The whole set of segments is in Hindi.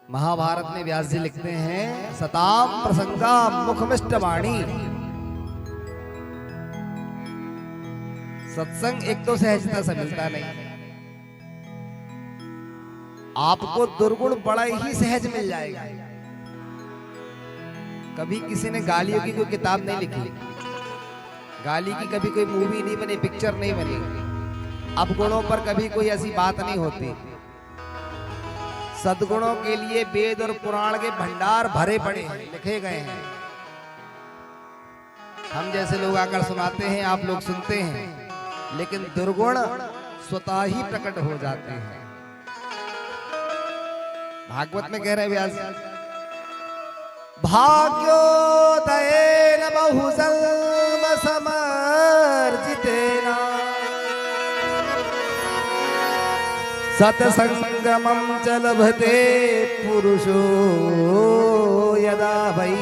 महाभारत में व्यास जी लिखते हैं, सताम प्रसंगा मुखमिष्ट वाणी। सत्संग एक तो सहजता से मिलता नहीं, आपको दुर्गुण बड़ा ही सहज मिल जाएगा। कभी किसी ने गालियों की कोई किताब नहीं लिखी, गाली की कभी कोई मूवी नहीं बनी, पिक्चर नहीं बनी, अपगुणों पर कभी कोई ऐसी बात नहीं होती। सद्गुणों के लिए वेद और पुराण के भंडार भरे पड़े हैं, लिखे गए हैं। हम जैसे लोग आकर सुनाते हैं, आप लोग सुनते हैं, लेकिन दुर्गुण स्वतः ही प्रकट हो जाते हैं। भागवत में कह रहे व्यास, भाग्योदयेन बहुजन्म समर्जितेन सत्संगमं च लभते पुरुषो यदा वै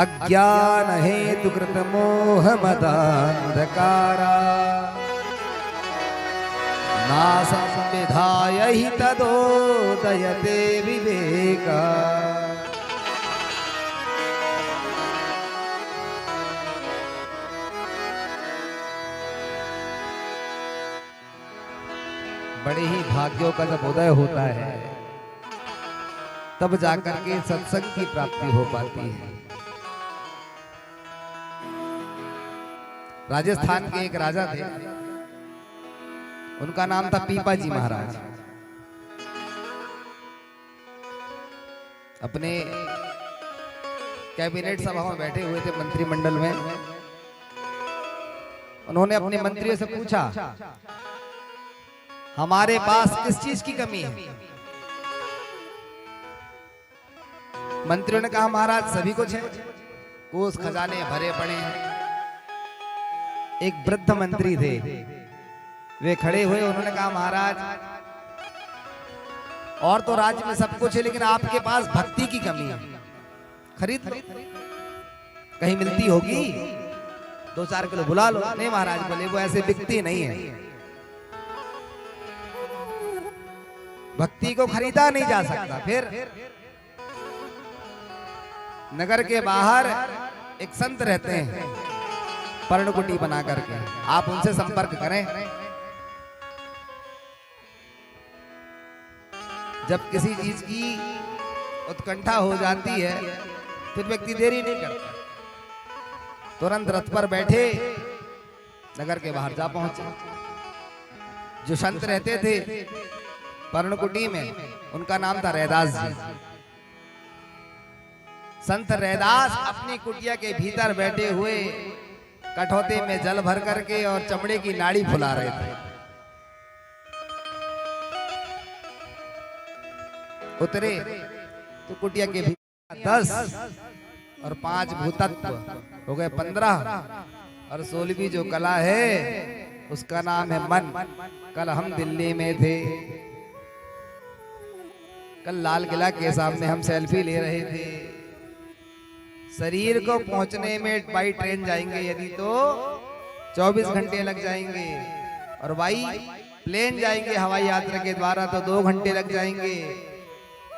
अज्ञान हेतु कृत मोह मदान्धकारा नासं विधाय हि तदोदयते विवेका। बड़े ही भाग्यों का जब उदय होता है तब जाकर के सत्संग की प्राप्ति हो पाती है। राजस्थान के एक राजा थे, उनका नाम था पीपाजी महाराज। अपने कैबिनेट सभा में बैठे हुए थे, मंत्रिमंडल में। उन्होंने अपने मंत्रियों से पूछा, हमारे पास किस चीज की कमी है? मंत्रियों ने कहा, महाराज सभी कुछ है, कोष खजाने भरे पड़े हैं। एक वृद्ध मंत्री थे, वे खड़े हुए, उन्होंने कहा, महाराज और तो राज्य में सब कुछ है, लेकिन आपके पास भक्ति की कमी है। खरीद कहीं मिलती होगी, 2-4 किलो बुला लो। नहीं महाराज बोले, वो ऐसे बिकती नहीं है, भक्ति को खरीदा नहीं जा सकता। फिर नगर के बाहर एक संत रहते हैं, पर्णकुटी बना करके, आप उनसे संपर्क करें। जब किसी चीज की उत्कंठा हो जाती है फिर व्यक्ति देरी नहीं करता, तुरंत रथ पर बैठे नगर के बाहर जा पहुंचे। जो संत रहते थे पर्णकुटी में, उनका नाम था रैदास जी। संत रैदास अपनी कुटिया के भीतर बैठे हुए कठौते में जल भर करके और चमड़े की नाड़ी फुला रहे थे। उतरे तो कुटिया के भीतर 10 और 5 भूतत्व हो गए 15, और 16वीं जो कला है उसका नाम है मन। कल हम दिल्ली में थे, कल लाल किला के सामने हम सेल्फी ले रहे थे। शरीर को पहुंचने में बाई ट्रेन जाएंगे यदि तो 24 घंटे लग जाएंगे, और बाई प्लेन जाएंगे हवाई यात्रा के द्वारा तो 2 घंटे लग जाएंगे।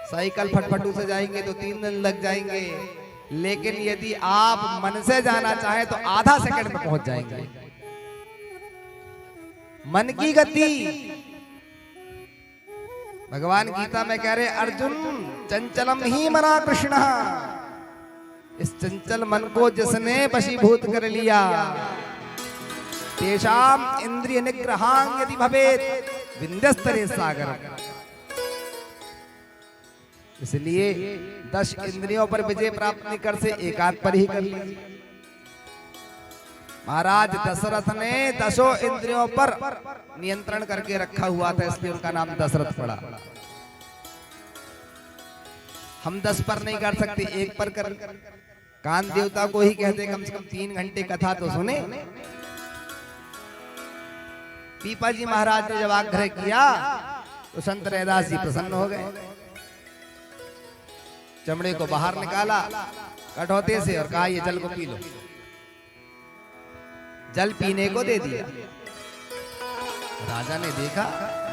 साइकिल फटफटू से जाएंगे तो 3 दिन लग जाएंगे। लेकिन यदि आप मन से जाना चाहें तो आधा सेकंड में पहुंच जाएंगे। मन की गति भगवान गीता में कह रहे, अर्जुन चंचलम ही मना कृष्ण, इस चंचल मन को जिसने वशीभूत कर लिया, तेषाम इंद्रिय निग्रहां यदि भवेत् विंध्यस्तरे सागर। इसलिए 10 इंद्रियों पर विजय प्राप्त नहीं कर से एकांत पर ही कर ली। महाराज दशरथ ने 10 इंद्रियों पर नियंत्रण करके रखा हुआ था, इसलिए उनका नाम दशरथ पड़ा। हम 10 पर नहीं कर सकते, 1 पर कर। कान देवता को ही कहते कम से कम 3 घंटे कथा तो सुने। पीपाजी महाराज ने जब आग्रह किया तो संत रैदास जी प्रसन्न हो गए। चमड़े को बाहर निकाला कठौते से और कहा, ये जल को पी लो। जल पीने को दे दिया। राजा ने देखा,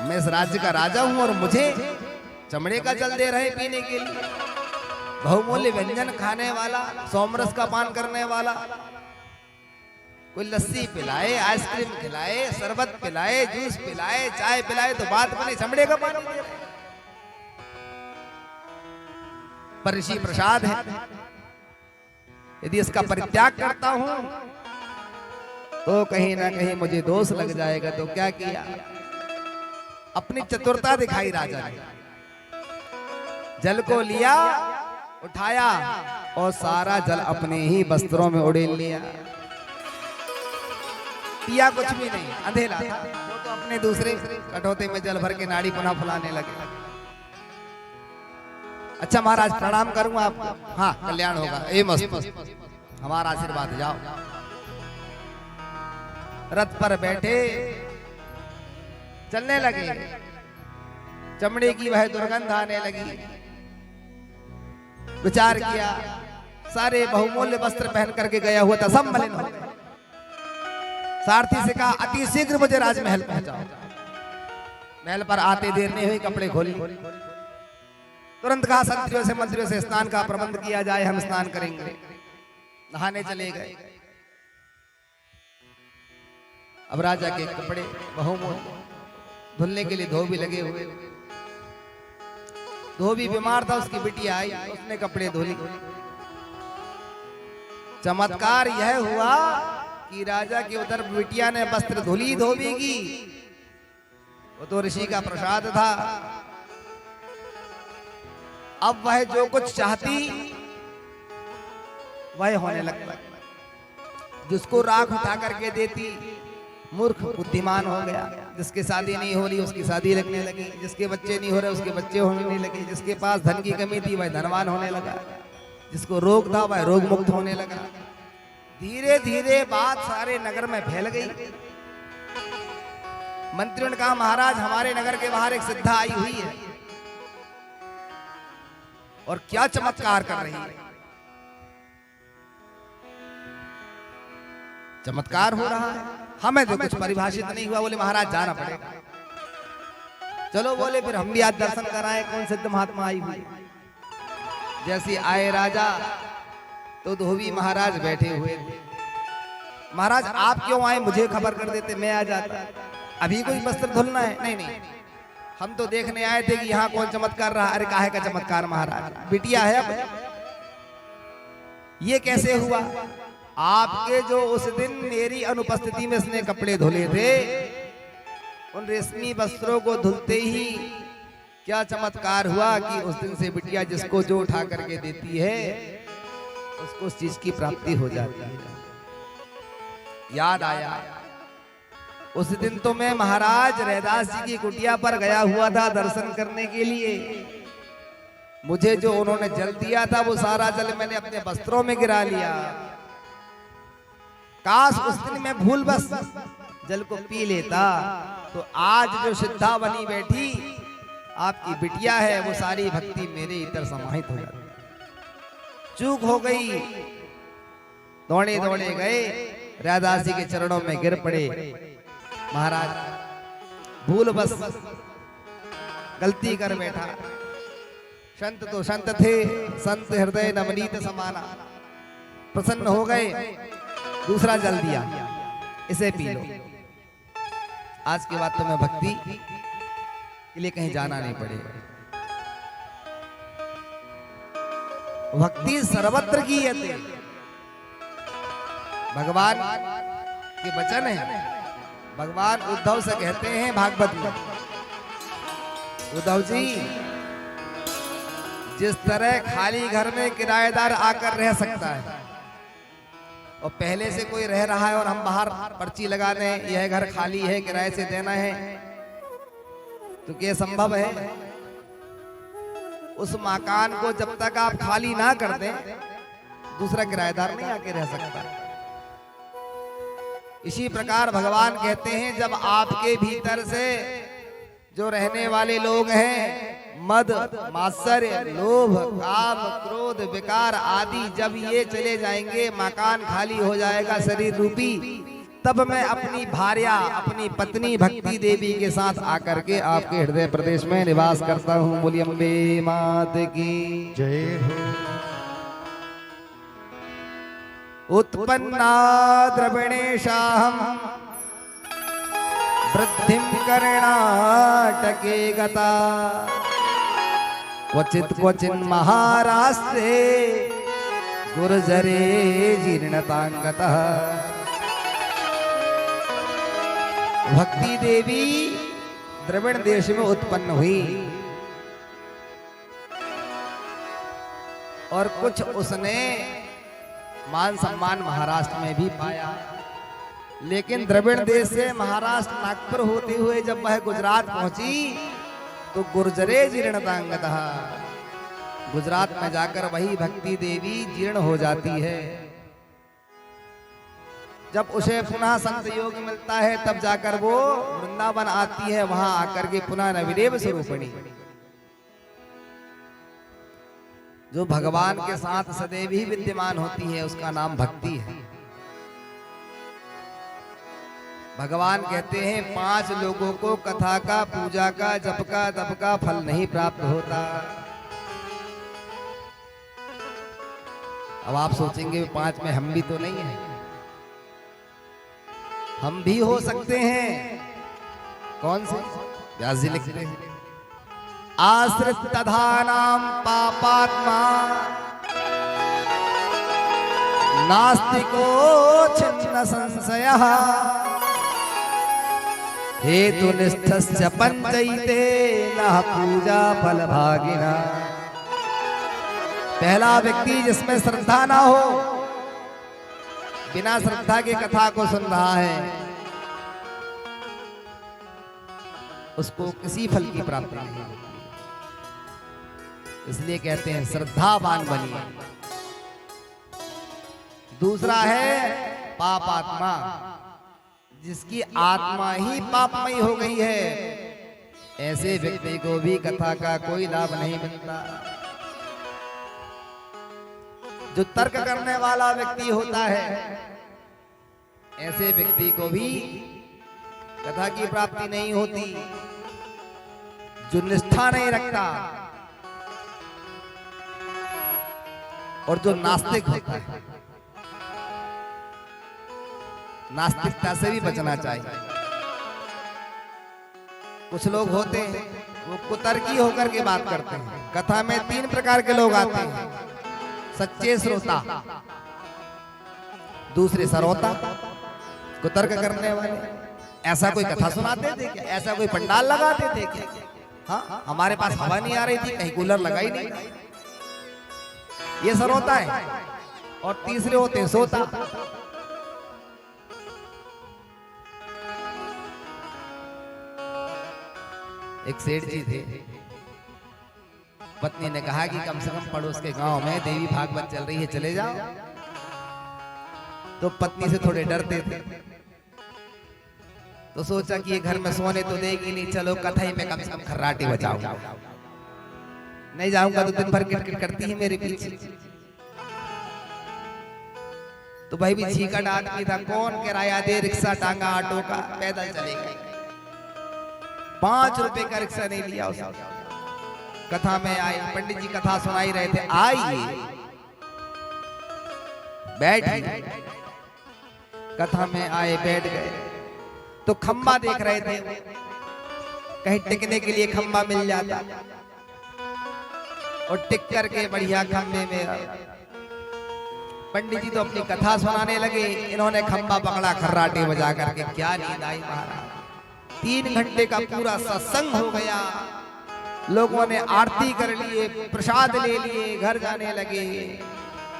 मैं इस राज्य का राजा हूं और मुझे चमड़े का जल दे रहे पीने के लिए, बहुमूल्य व्यंजन खाने वाला, सोमरस का पान करने वाला, कोई लस्सी पिलाए, आइसक्रीम खिलाए, शरबत पिलाए, जूस पिलाए, चाय पिलाए तो बात बने, चमड़े का पानी दे रहे। पर ऋषि प्रसाद है, यदि इसका परित्याग करता हूं तो कहीं ना कहीं मुझे दोष लग जाएगा। तो क्या किया, अपनी चतुरता दिखाई राजा ने। जल को लिया, उठाया और सारा जल अपने ही वस्त्रों में उड़ेल लिया। पिया कुछ भी नहीं, अंधेला था वो तो अपने दूसरे कटोते में जल भर के नाड़ी पुनः फुलाने लगे। अच्छा महाराज प्रणाम करूंगा आपको। हाँ कल्याण होगा, ए मस्त, हमारा आशीर्वाद, जाओ। रथ पर बैठे चलने लगे, चमड़े की वह दुर्गंध आने लगी। विचार किया, सारे बहुमूल्य वस्त्र पहन करके गया हुआ था, सब मलिन हो गए। सारथी से कहा अति शीघ्र मुझे राजमहल पहुंचाओ। महल पर आते देर नहीं हुई, कपड़े खोली। तुरंत कहा संतरियों से मंत्रियों से स्नान का प्रबंध किया जाए, हम स्नान करेंगे। नहाने चले गए। अब राजा के कपड़े बहुमूल्य, धुलने के लिए धोबी लगे हुए। धोबी बीमार था, उसकी बिटिया आई, उसने कपड़े धोली। चमत्कार यह हुआ कि राजा की उधर बिटिया ने वस्त्र धुली धोबी की, वो तो ऋषि का प्रसाद था। अब वह जो कुछ चाहती वह होने लगता, जिसको राख उठा करके देती मूर्ख बुद्धिमान हो गया। जिसके शादी नहीं हो रही उसकी शादी लगने लगी, जिसके बच्चे नहीं हो रहे उसके बच्चे होने लगे, जिसके पास धन की कमी थी वह धनवान होने लगा, जिसको रोग था वह रोग मुक्त होने लगा। धीरे धीरे बात सारे नगर में फैल गई। मंत्रियों ने कहा महाराज हमारे नगर के बाहर एक सिद्धा आई हुई है और क्या चमत्कार कर रही है। चमत्कार हो रहा है, हमें तो कुछ परिभाषित नहीं हुआ। बोले महाराज जाना पड़ेगा। चलो बोले फिर हम भी आज दर्शन कराएं कौन सिद्ध महात्मा आई हुई। जैसे आए राजा तो धोबी महाराज बैठे हुए थे। महाराज आप क्यों आए, मुझे खबर कर देते, मैं आ जाता। अभी कोई वस्त्र धुलना है? नहीं नहीं, हम तो देखने आए थे कि यहाँ कौन चमत्कार रहा। अरे काहे का चमत्कार महाराज, बिटिया है अब। ये कैसे हुआ? आपके जो उस दिन मेरी अनुपस्थिति में इसने कपड़े धुले थे, उन रेशमी वस्त्रों को धुलते ही क्या चमत्कार हुआ कि उस दिन से बिटिया जिसको जो उठा करके देती है उसको उस चीज की प्राप्ति हो जाती है। याद आया उस दिन तो मैं महाराज रैदास जी की कुटिया पर गया हुआ था दर्शन करने के लिए। मुझे जो उन्होंने जल दिया था वो सारा जल मैंने अपने वस्त्रों में गिरा लिया। काश उस दिन मैं भूल बस जल को पी लेता तो आज जो सिद्धा बनी बैठी आपकी बिटिया है वो सारी भक्ति मेरे इधर समाहित हो जाती। चूक हो गई, दौड़े दौड़े गए, रैदास जी के चरणों में गिर पड़े। महाराज भूल बस गलती कर बैठा। संत तो संत थे, संत हृदय नवनीत समाना। प्रसन्न हो गए, दूसरा जल दिया, इसे पी लो। आज के बाद तुम्हें भक्ति के लिए कहीं जाना नहीं पड़ेगा। भक्ति सर्वत्र की यते, भगवान के वचन है। भगवान उद्धव से कहते हैं भागवत में, उद्धव जी जिस तरह खाली घर में किराएदार आकर रह सकता है और पहले से कोई रह रहा है और हम बाहर पर्ची लगा दें यह घर खाली है किराए से देना है, तो क्या संभव है? उस मकान को जब तक आप खाली ना कर दें दूसरा किराएदार नहीं आके रह सकता। इसी प्रकार भगवान कहते हैं जब आपके भीतर से जो रहने वाले लोग हैं मद, मात्सर्य, लोभ, काम, क्रोध, विकार आदि जब ये चले जाएंगे मकान खाली हो जाएगा शरीर रूपी, तब मैं अपनी भार्या अपनी पत्नी भक्ति देवी के साथ आकर के आपके हृदय प्रदेश में निवास करता हूँ। बोली अम्बे मात की जय हो। उत्पन्ना द्रविणेशाहं वृद्धिं कर्णाटके गता क्वचित् क्वचिन् महाराष्ट्रे गुर्जरे जीर्णतांगतः। भक्ति देवी द्रविड़ देश में उत्पन्न हुई और कुछ उसने मान सम्मान महाराष्ट्र में भी पाया, लेकिन द्रविड़ देश से महाराष्ट्र नागपुर होते हुए जब वह गुजरात पहुंची तो गुर्जरे जीर्णतांगतः, गुजरात में जाकर वही भक्ति देवी जीर्ण हो जाती है। जब उसे पुनः संत योग मिलता है तब जाकर वो वृंदावन आती है, वहां आकर के पुनः नविदेव स्वरूपिणी जो भगवान के साथ सदैव ही विद्यमान होती है, उसका नाम भक्ति है। भगवान कहते हैं 5 लोगों को कथा का, पूजा का, जप का, तप का फल नहीं प्राप्त होता। अब आप सोचेंगे 5 में हम भी तो नहीं है, हम भी हो सकते हैं। कौन से? व्यास जी लिखते हैं आश्रित तधानाम पापात्मा नास्तिको छिन्न संशयः हेतु निष्ठस्य पंचैते न पूजा फल भागिना। पहला व्यक्ति जिसमें श्रद्धा ना हो, बिना श्रद्धा की कथा को सुन रहा है, उसको किसी फल की प्राप्ति नहीं होती। इसलिए कहते हैं श्रद्धावान बनिए। दूसरा है पापात्मा, जिसकी आत्मा ही पापमयी हो गई है, ऐसे व्यक्ति को भी कथा का कोई लाभ नहीं मिलता। जो तर्क करने वाला व्यक्ति होता है, ऐसे व्यक्ति को भी कथा की प्राप्ति नहीं होती। जो निष्ठा नहीं रखता और जो नास्तिक होता है, नास्तिकता से भी बचना चाहिए। कुछ लोग होते हैं वो कुतर्की होकर के बात करते हैं। कथा में 3 प्रकार के लोग आते हैं, सच्चे श्रोता, दूसरे सरोता, कुतर्क करने वाले। ऐसा कोई कथा सुनाते थे क्या? ऐसा कोई पंडाल लगाते थे क्या? हाँ, हमारे पास हवा नहीं आ रही थी, कहीं कूलर लगा ही नहीं, ये सरोता है। और तीसरे होते हैं सोता। एक सेठ जी थे, पत्नी ने कहा कि कम से कम पड़ोस के गांव में देवी भागवत चल रही है, चले जाओ। तो पत्नी से थोड़े डरते थे, तो सोचा कि ये घर में सोने तो देगी नहीं, चलो कथा ही में कम से कम खर्राटी बजाओ। नहीं जाऊंगा तो दिन भर किटकिट करती है मेरे पीछे। तो भाई भी छीकट आदमी था, कौन किराया दे, रिक्शा टांगा, ऑटो का, पैदल चले गए। 5 रुपए का रिक्शा नहीं लिया उसने। कथा में आए, पंडित जी कथा सुनाई रहे थे, आइए बैठिए। कथा में आए, बैठ गए तो खंबा देख रहे थे, कहीं टिकने के लिए खंबा मिल जाता, और टिक करके बढ़िया खंबे में पंडित जी तो अपनी कथा सुनाने लगे। इन्होंने खंबा पकड़ा, खर्राटे बजा करके। क्या नींद आई महाराज। 3 घंटे का पूरा सत्संग हो गया, लोगों ने आरती कर लिए, प्रसाद ले लिए, घर जाने लगे।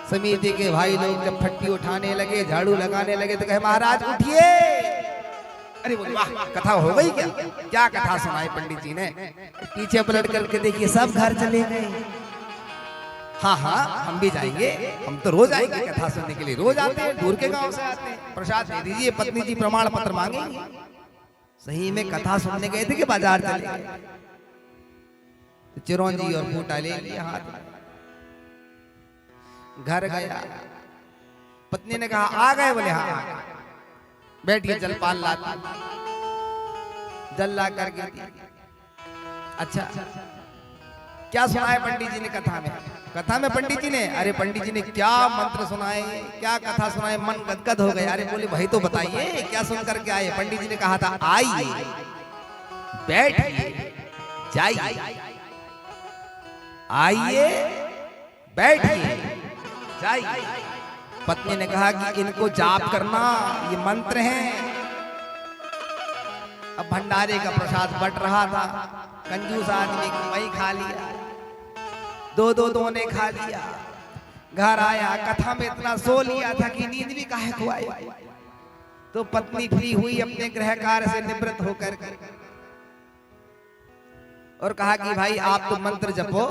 समिति के भाई लोग जब फट्टी उठाने लगे, झाड़ू लगाने लगे, तो कहे महाराज उठिए। अरे बोले वाह, कथा हो गई क्या? क्या कथा सुनाई पंडित जी ने? पीछे पलट करके देखिए, सब घर चले गए। हाँ हाँ, हम भी जाएंगे, हम तो रोज आएंगे कथा सुनने के लिए, रोज आते हैं, दूर के गांव से आते हैं। प्रसाद दे दीजिए, पत्नी जी प्रमाण पत्र मांगेंगे। सही में कथा सुनने गए थे कि बाजार चले गए? चिरौंजी और बूटा ले लिया हाथ में, घर गया। पत्नी ने कहा आ गए? बोले हाँ। बैठिए जलपान लाती, जल ला करके दी। अच्छा क्या सुनाए पंडित जी ने कथा में? कथा में पंडित जी ने, अरे पंडित जी ने क्या मंत्र सुनाए, क्या कथा सुनाए, मन गदगद हो गया। अरे बोले भाई तो बताइए क्या सुन करके आए? पंडित जी ने कहा था आइए बैठिए जाइए, आइए बैठिए जाइए। पत्नी ने कहा कि इनको जाप करना, ये मंत्र हैं। अब भंडारे का प्रसाद बट रहा था, कंजूस आदमी वही खा लिया, दो ने खा लिया। घर आया, कथा में इतना सो लिया था कि नींद भी काहे को आई। तो पत्नी फ्री हुई अपने गृह कार्य से निवृत्त होकर के और कहा कि भाई आप तो मंत्र जपो,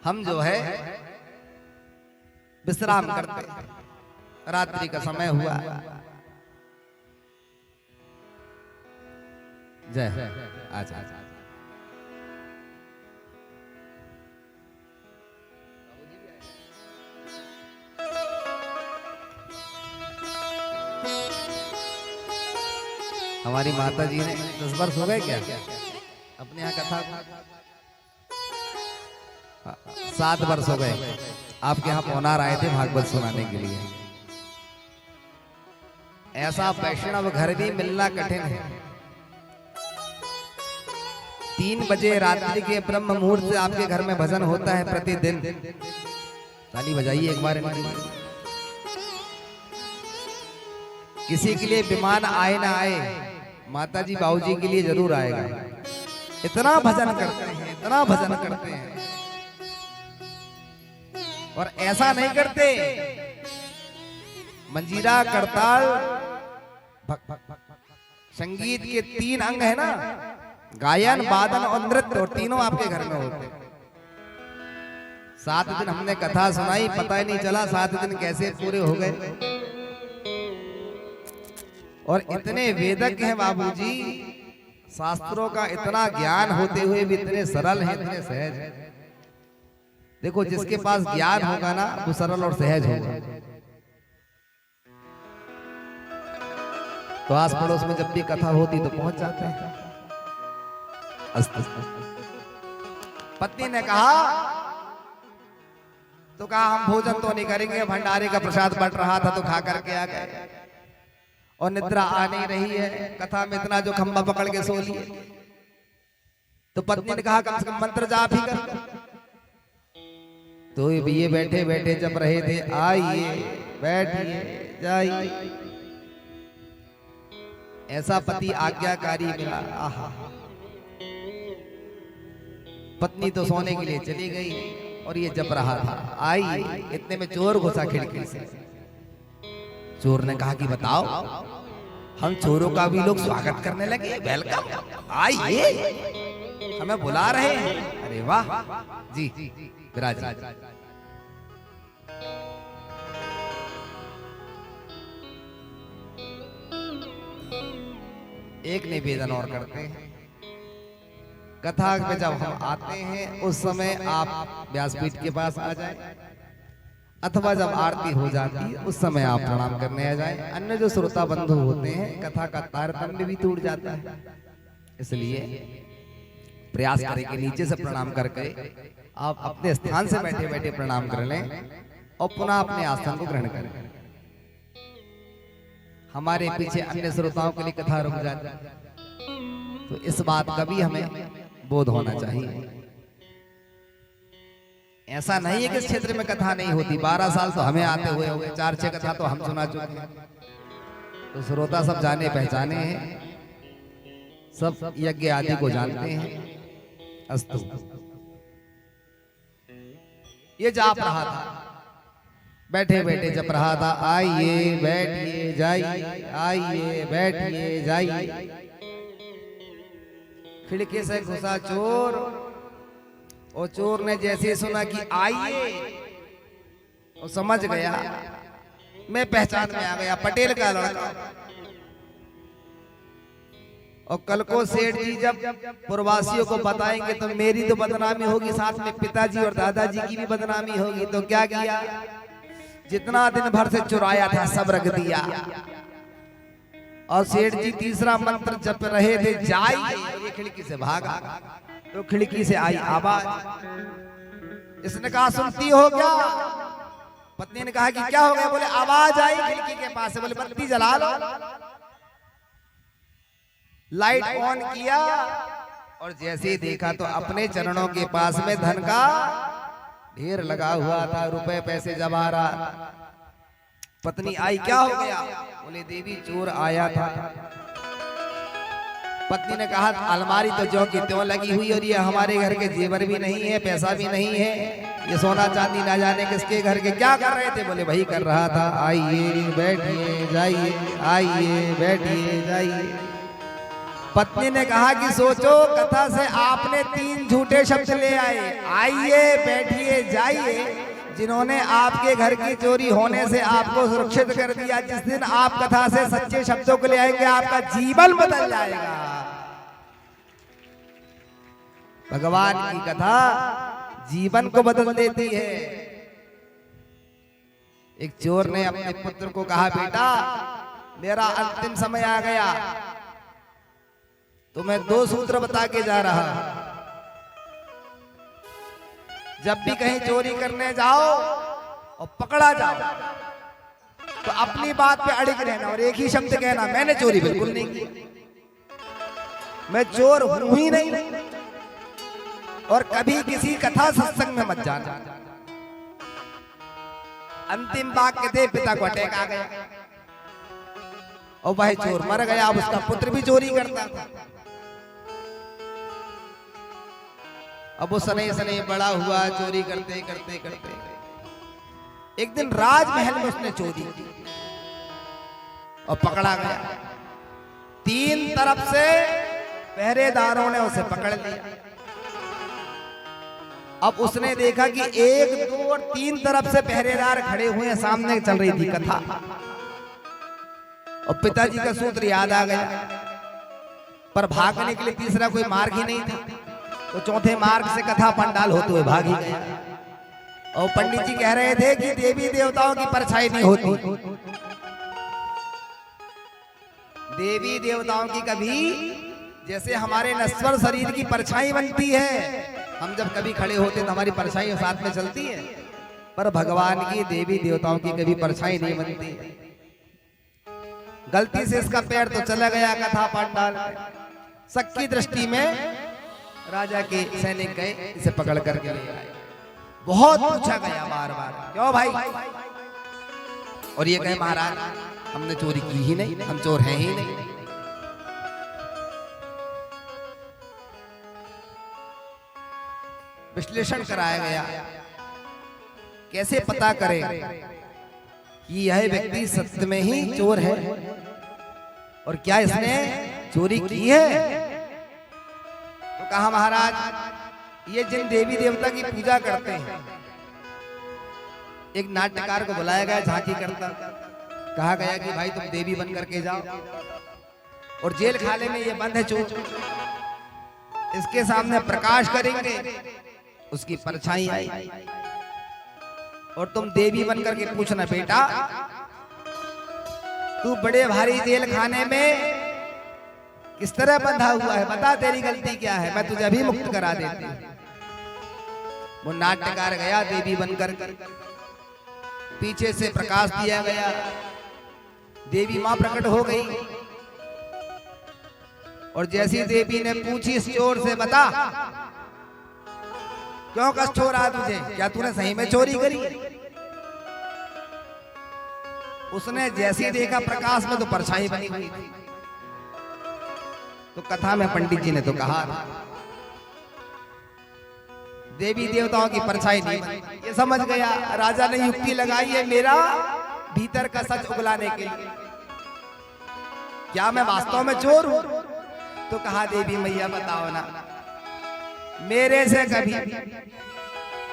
हम जो है विश्राम करते हैं, रात्रि का समय हुआ। जय आजा हमारी माता जी ने 10 वर्ष हो गए क्या अपने यहाँ कथा? 7 वर्ष हो गए आपके यहाँ पौनार आए थे भागवत सुनाने के लिए। ऐसा वैष्णव घर भी मिलना कठिन है। 3 बजे रात्रि के ब्रह्म मुहूर्त से आपके घर में भजन होता है प्रतिदिन। ताली बजाइए एक बार। किसी के लिए विमान आए ना आए, माता जी बाबूजी के लिए जरूर आएगा। इतना भजन करते हैं, इतना भजन करते हैं। और ऐसा नहीं करते, मंजीरा करताल संगीत के 3 अंग है ना, गायन वादन और नृत्य, और तीनों आपके घर में होते हैं। 7 दिन हमने कथा सुनाई, पता ही नहीं चला 7 दिन कैसे पूरे हो गए। और इतने वेदज्ञ हैं बाबूजी, शास्त्रों का इतना ज्ञान होते हुए भी इतने सरल हैं, इतने सहज हैं। देखो जिसके पास ज्ञान होगा ना वो सरल और सहज होगा। तो आस पड़ोस में जब भी कथा होती तो पहुंच जाते हैं। पत्नी ने कहा तो कहा हम भोजन तो नहीं करेंगे, भंडारे का प्रसाद बट रहा था तो खा करके आ गए। और निद्रा आ नहीं रही है, कथा में इतना जो खंबा पकड़ के सो लिए। तो पत्नी ने कहा कम से कम मंत्र जाप ही कर। तो ये बैठे बैठे जप रहे थे, आइए बैठिए जाइए। ऐसा पति आज्ञाकारी मिला। आहा, पत्नी तो सोने के लिए चली गई और ये जप रहा था, आइए। इतने में चोर घुसा खिड़की से। चोर ने कहा कि बताओ, हम चोरों का भी लोग स्वागत करने लगे, वेलकम, आइए, हमें बुला रहे हैं। अरे वाह जी, विराज। एक निवेदन और करते हैं, कथा में जब हम आते हैं उस समय आप व्यासपीठ के पास आ जाए, अथवा जब आरती हो जाती है उस समय आप प्रणाम करने आ जाए। अन्य जो श्रोता बंधु होते हैं, कथा का तारतम्य भी टूट जाता है। इसलिए प्रयास करें कि नीचे से प्रणाम करके आप अपने स्थान से बैठे बैठे प्रणाम कर लें और पुनः अपने आसन को ग्रहण करें। हमारे पीछे अन्य श्रोताओं के लिए कथा रुक जाती है, तो इस बात का भी हमें बोध होना चाहिए। ऐसा नहीं है कि इस क्षेत्र में कथा नहीं होती। 12 साल तो हमें आते हुए हो गए, 4-6 कथा तो हम सुना चुके हैं। तो श्रोता सब जाने पहचाने हैं, सब यज्ञ आदि को जानते हैं। अस्तु, ये जाप रहा था, बैठे बैठे जप रहा था, आइए बैठिए जाइए, आइए बैठिए जाइए। खिड़की से घुसा चोर, और चोर ने जैसे सुना कि आइए, वो समझ गया, मैं पहचान में आ गया, पटेल का लड़का। और कल को सेठ जी जब प्रवासियों को बताएंगे तो मेरी तो बदनामी होगी, साथ में पिताजी और दादाजी की भी बदनामी होगी। तो क्या किया, जितना दिन भर से चुराया था सब रख दिया। और सेठ जी तीसरा मंत्र जप रहे थे, जाइए, ये खिड़की से भागा। तो खिड़की से आई आवाज, इसने कहा सुनती हो क्या? पत्नी ने कहा कि क्या हो गया? बोले आवाज आई खिड़की के पास से। बोले बत्ती जला लो। लाइट ऑन किया और जैसे ही देखा तो अपने चरणों के पास में धन का ढेर लगा हुआ था, रुपए पैसे जमा रहा। पत्नी आई, क्या हो गया? बोले देवी चोर आया था। पत्नी ने कहा अलमारी तो ज्यों की त्यों लगी हुई और ये हमारे घर के जेवर भी नहीं है, पैसा भी नहीं है, ये सोना चांदी ना जाने किसके घर के। क्या कर रहे थे? बोले वही कर रहा था। आइए बैठिए जाइए, आइए बैठिए जाइए। पत्नी ने कहा कि सोचो, कथा से आपने 3 झूठे शब्द ले आए, आइए बैठिए जाइए, जिन्होंने आपके घर की चोरी होने से आपको सुरक्षित कर दिया। जिस दिन आप कथा से सच्चे शब्दों को ले आएंगे आपका जीवन बदल जाएगा। भगवान की कथा जीवन को बदल देती है। एक चोर ने अपने पुत्र को कहा, बेटा मेरा अंतिम समय आ गया, तो मैं 2 सूत्र बता के जा रहा। जब भी कहीं चोरी करने जाओ और पकड़ा जाओ तो अपनी बात पे अड़िग रहना और एक ही शब्द कहना, मैंने चोरी बिल्कुल नहीं की, मैं चोर हूं ही नहीं। और कभी किसी कथा सत्संग में मत जाना। अंतिम वाक्य थे, पिता को अटैक आ गया और वह चोर मर गया। अब उसका पुत्र भी चोरी करता था। अब वो सने सने बड़ा हुआ, चोरी करते करते करते एक दिन राजमहल में उसने चोरी की और पकड़ा गया। 3 तरफ से पहरेदारों ने उसे पकड़ लिया। अब उसने देखा कि 1, 2 और 3 तरफ से पहरेदार खड़े हुए हैं, सामने चल रही थी कथा। और पिताजी का सूत्र याद आ गया, पर भागने के लिए तीसरा कोई मार्ग ही नहीं था। तो चौथे मार्ग से कथा पंडाल होते हुए भाग ही गया। और पंडित जी कह रहे थे कि देवी देवताओं की परछाई नहीं होती। देवी देवताओं की कभी जैसे हमारे नश्वर शरीर की परछाई बनती है, हम जब कभी खड़े होते तो हमारी परछाई साथ में चलती है, पर भगवान की देवी देवताओं की कभी परछाई नहीं बनती। गलती से इसका पैर तो चला गया कथा पंडाल। शक की दृष्टि में राजा के सैनिक गए, इसे पकड़ करके ले आए। बहुत पूछा गया बार बार, क्यों भाई? और ये कहे महाराज हमने चोरी की ही नहीं, हम चोर हैं ही नहीं। विश्लेषण कराया गया, कैसे पता करें कि यह व्यक्ति सत्य में ही चोर है और क्या इसने चोरी की है। तो कहा महाराज ये जिन देवी देवता की पूजा करते हैं, एक नाट्यकार को बुलाया गया, झांकी करता। कहा गया कि भाई तुम देवी बन करके जाओ और जेल खाने में ये बंद है चोर, इसके सामने प्रकाश करेंगे, उसकी परछाई आई और तुम देवी बन करके पूछना, बेटा तू बड़े भारी जेल खाने में किस तरह बंधा हुआ है, बता तेरी गलती क्या है, मैं तुझे अभी मुक्त करा देती हूं। वो नाट्यकार गया देवी बनकर, पीछे से प्रकाश दिया गया, देवी मां प्रकट हो गई। और जैसी देवी ने पूछी इस चोर से, बता क्यों कष्ट हो रहा तुझे, क्या तूने सही में चोरी करी? उसने जैसी देखा प्रकाश में तो परछाई बनी हुई थी। तो कथा में पंडित जी ने तो कहा देवी देवताओं की परछाई नहीं बनी। ये समझ गया, राजा ने युक्ति लगाई है मेरा भीतर का सच उगलाने के लिए, क्या मैं वास्तव में चोर हूं? तो कहा देवी मैया बताओ ना, मेरे से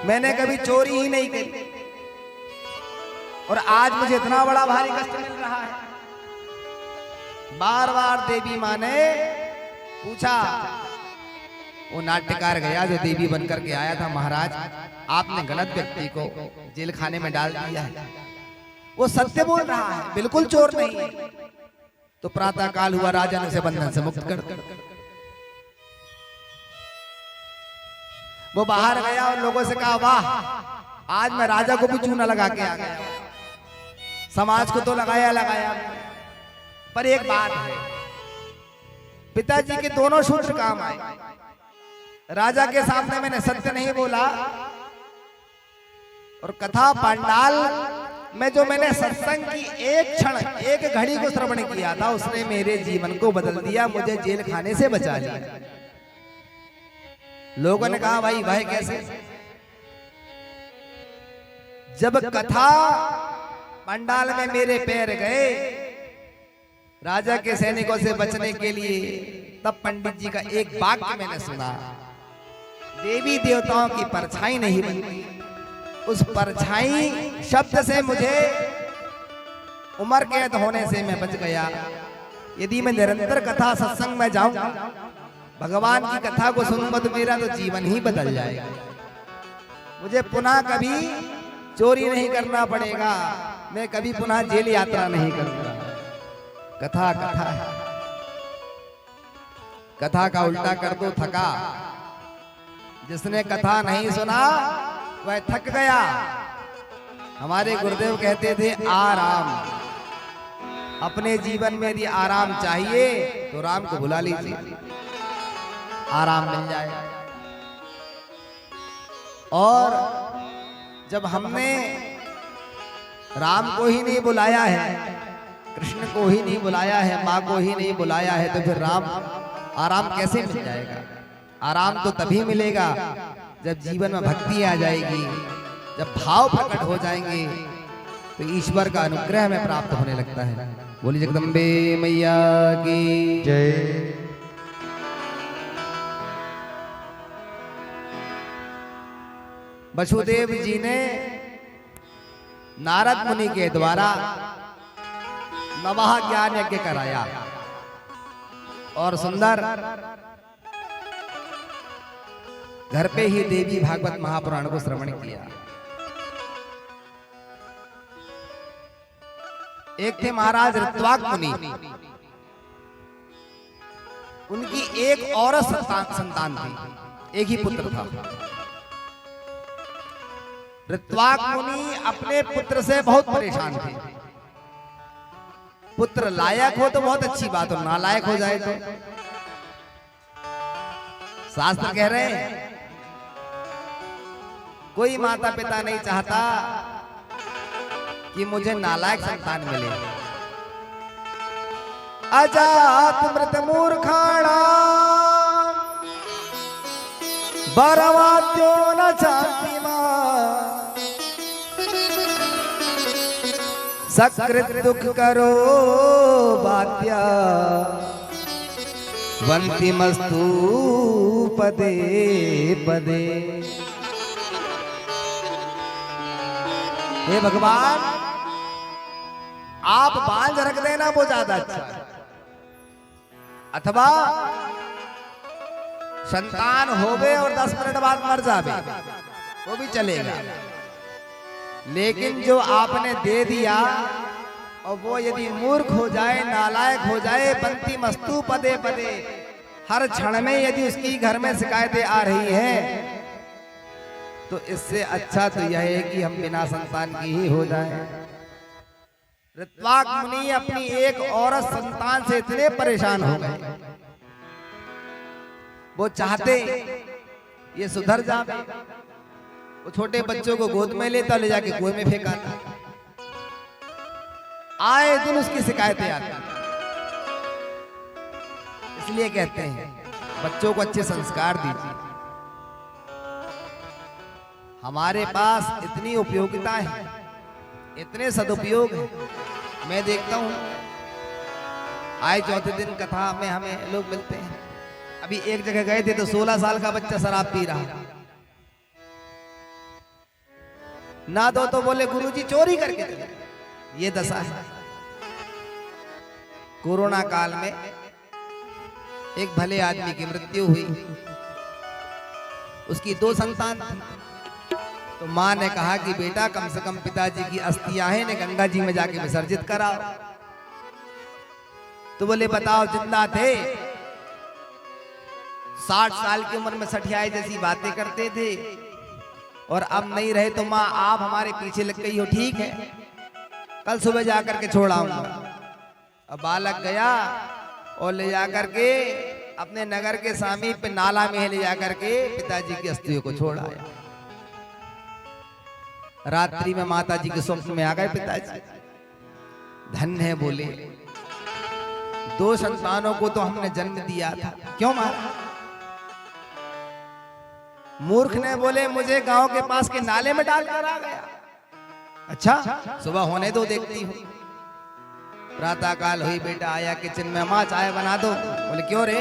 मैंने कभी चोरी ही नहीं की और आज मुझे इतना बड़ा भारी कष्ट मिल रहा है। बार बार देवी माँ ने पूछा, वो नाट्यकार गया जो देवी बनकर के आया था, महाराज आपने गलत व्यक्ति को जेल खाने में डाल दिया है। वो सत्य बोल रहा है, बिल्कुल चोर नहीं है। तो प्रातः काल हुआ, राजा ने उसे बंधन से मुक्त कर दिया। वो बाहर गया और लोगों से कहा, वाह आज मैं राजा को भी चूना लगा के आ गया। समाज को तो लगाया लगाया, पर एक बात है, पिताजी के दोनों सूत्र काम आए। राजा के सामने मैंने सत्य नहीं बोला, और कथा पांडाल में जो मैंने सत्संग की एक क्षण एक घड़ी को श्रवण किया था, उसने मेरे जीवन को बदल दिया, मुझे जेल खाने से बचा लिया। लोगों ने कहा, भाई भाई कैसे? जब कथा पंडाल में मेरे पैर गए राजा के सैनिकों से बचने के लिए, तब पंडित जी का एक वाक्य मैंने सुना, देवी देवताओं की परछाई नहीं बनती। उस परछाई शब्द से मुझे उम्र कैद होने से मैं बच गया। यदि मैं निरंतर कथा सत्संग में जाऊं, भगवान की कथा को सुनूंगा, तो मेरा तो जीवन ही बदल जाएगा। मुझे पुनः कभी चोरी नहीं करना पड़ेगा, मैं कभी पुनः जेल यात्रा नहीं करूंगा। कथा कथा है, कथा का उल्टा कर दो थका। जिसने कथा नहीं सुना वह थक गया। हमारे गुरुदेव कहते थे, आराम। अपने जीवन में यदि आराम चाहिए तो राम को बुला लीजिए, आराम मिल जाए। और जब हमने राम को ही नहीं बुलाया है, कृष्ण को ही नहीं बुलाया है, माँ को ही नहीं बुलाया है, तो फिर राम आराम कैसे मिल जाएगा? आराम तो तभी मिलेगा जब जीवन में भक्ति आ जाएगी, जब भाव प्रकट हो जाएंगे, तो ईश्वर का अनुग्रह हमें प्राप्त होने लगता है। बोलिए जगदम्बे मैया की जय। वसुदेव जी ने नारद मुनि के द्वारा नवाह ज्ञान यज्ञ कराया और सुंदर घर पे ही देवी भागवत महापुराण को श्रवण किया। एक थे महाराज ऋत्वाक मुनि, उनकी एक औरत संतान थी, एक ही पुत्र था। ऋत्वाक मुनि अपने पुत्र से बहुत परेशान थे। पुत्र लायक हो तो बहुत अच्छी बात हो, नालायक हो जाए तो? शास्त्र कह रहे हैं कोई माता पिता नहीं चाहता कि मुझे नालायक संतान मिले। अजात मृत मूर्खाणा बरवाद्यो न चाति सकृत दुख करो बात्या वंतिमस्तु पदे पदे। हे भगवान, आप बांझ रख देना वो ज्यादा अच्छा है, अथवा संतान हो गए और 10 मिनट बाद मर जावे वो भी चलेगा। लेकिन जो आपने दे दिया और वो यदि मूर्ख हो जाए, नालायक हो जाए, पंती मस्तु पदे पदे, हर क्षण में यदि उसकी घर में शिकायतें आ रही हैं, तो इससे अच्छा तो यह है कि हम बिना संतान की ही हो जाएं। ऋत्वाक मुनि अपनी एक औरत संतान से इतने परेशान हो गए, वो चाहते ये सुधर जाए। वो छोटे बच्चों को गोद में लेता, ले जाके कुएं में फेंकाता, आए दिन उसकी शिकायतें आती। इसलिए कहते हैं बच्चों को अच्छे संस्कार दीजिए। हमारे पास इतनी उपयोगिता है, इतने सदुपयोग है। मैं देखता हूं आए चौथे दिन कथा में हमें लोग मिलते हैं। अभी एक जगह गए थे तो 16 साल का बच्चा शराब पी रहा, ना दो तो बोले गुरुजी चोरी करके चले। ये दशा है। कोरोना काल में एक भले आदमी की मृत्यु हुई, उसकी 2 संतान थी। तो माँ ने कहा कि बेटा कम से कम पिताजी की अस्थियां हैं ने गंगा जी में जाके विसर्जित कराओ। तो बोले बताओ, जिंदा थे 60 साल की उम्र में सठियाए जैसी बातें करते थे, और अब नहीं रहे तो माँ आप हमारे पीछे लग गई हो, ठीक है कल सुबह जाकर के छोड़ आऊंगा। अब बालक गया और ले जाकर के अपने नगर के समीप नाला में ले जाकर के पिताजी की अस्थियों को छोड़ आया। रात्रि में माता जी के स्वप्न में आ गए पिताजी, धन्य है बोले, 2 संतानों को तो हमने जन्म दिया था, क्यों मारा? मूर्ख ने बोले मुझे गांव के पास के नाले में डालकर आ गया। अच्छा सुबह होने दो देखती हूँ। प्रातः काल हुई, बेटा आया किचन में, माँ चाय बना दो। बोले क्यों रे?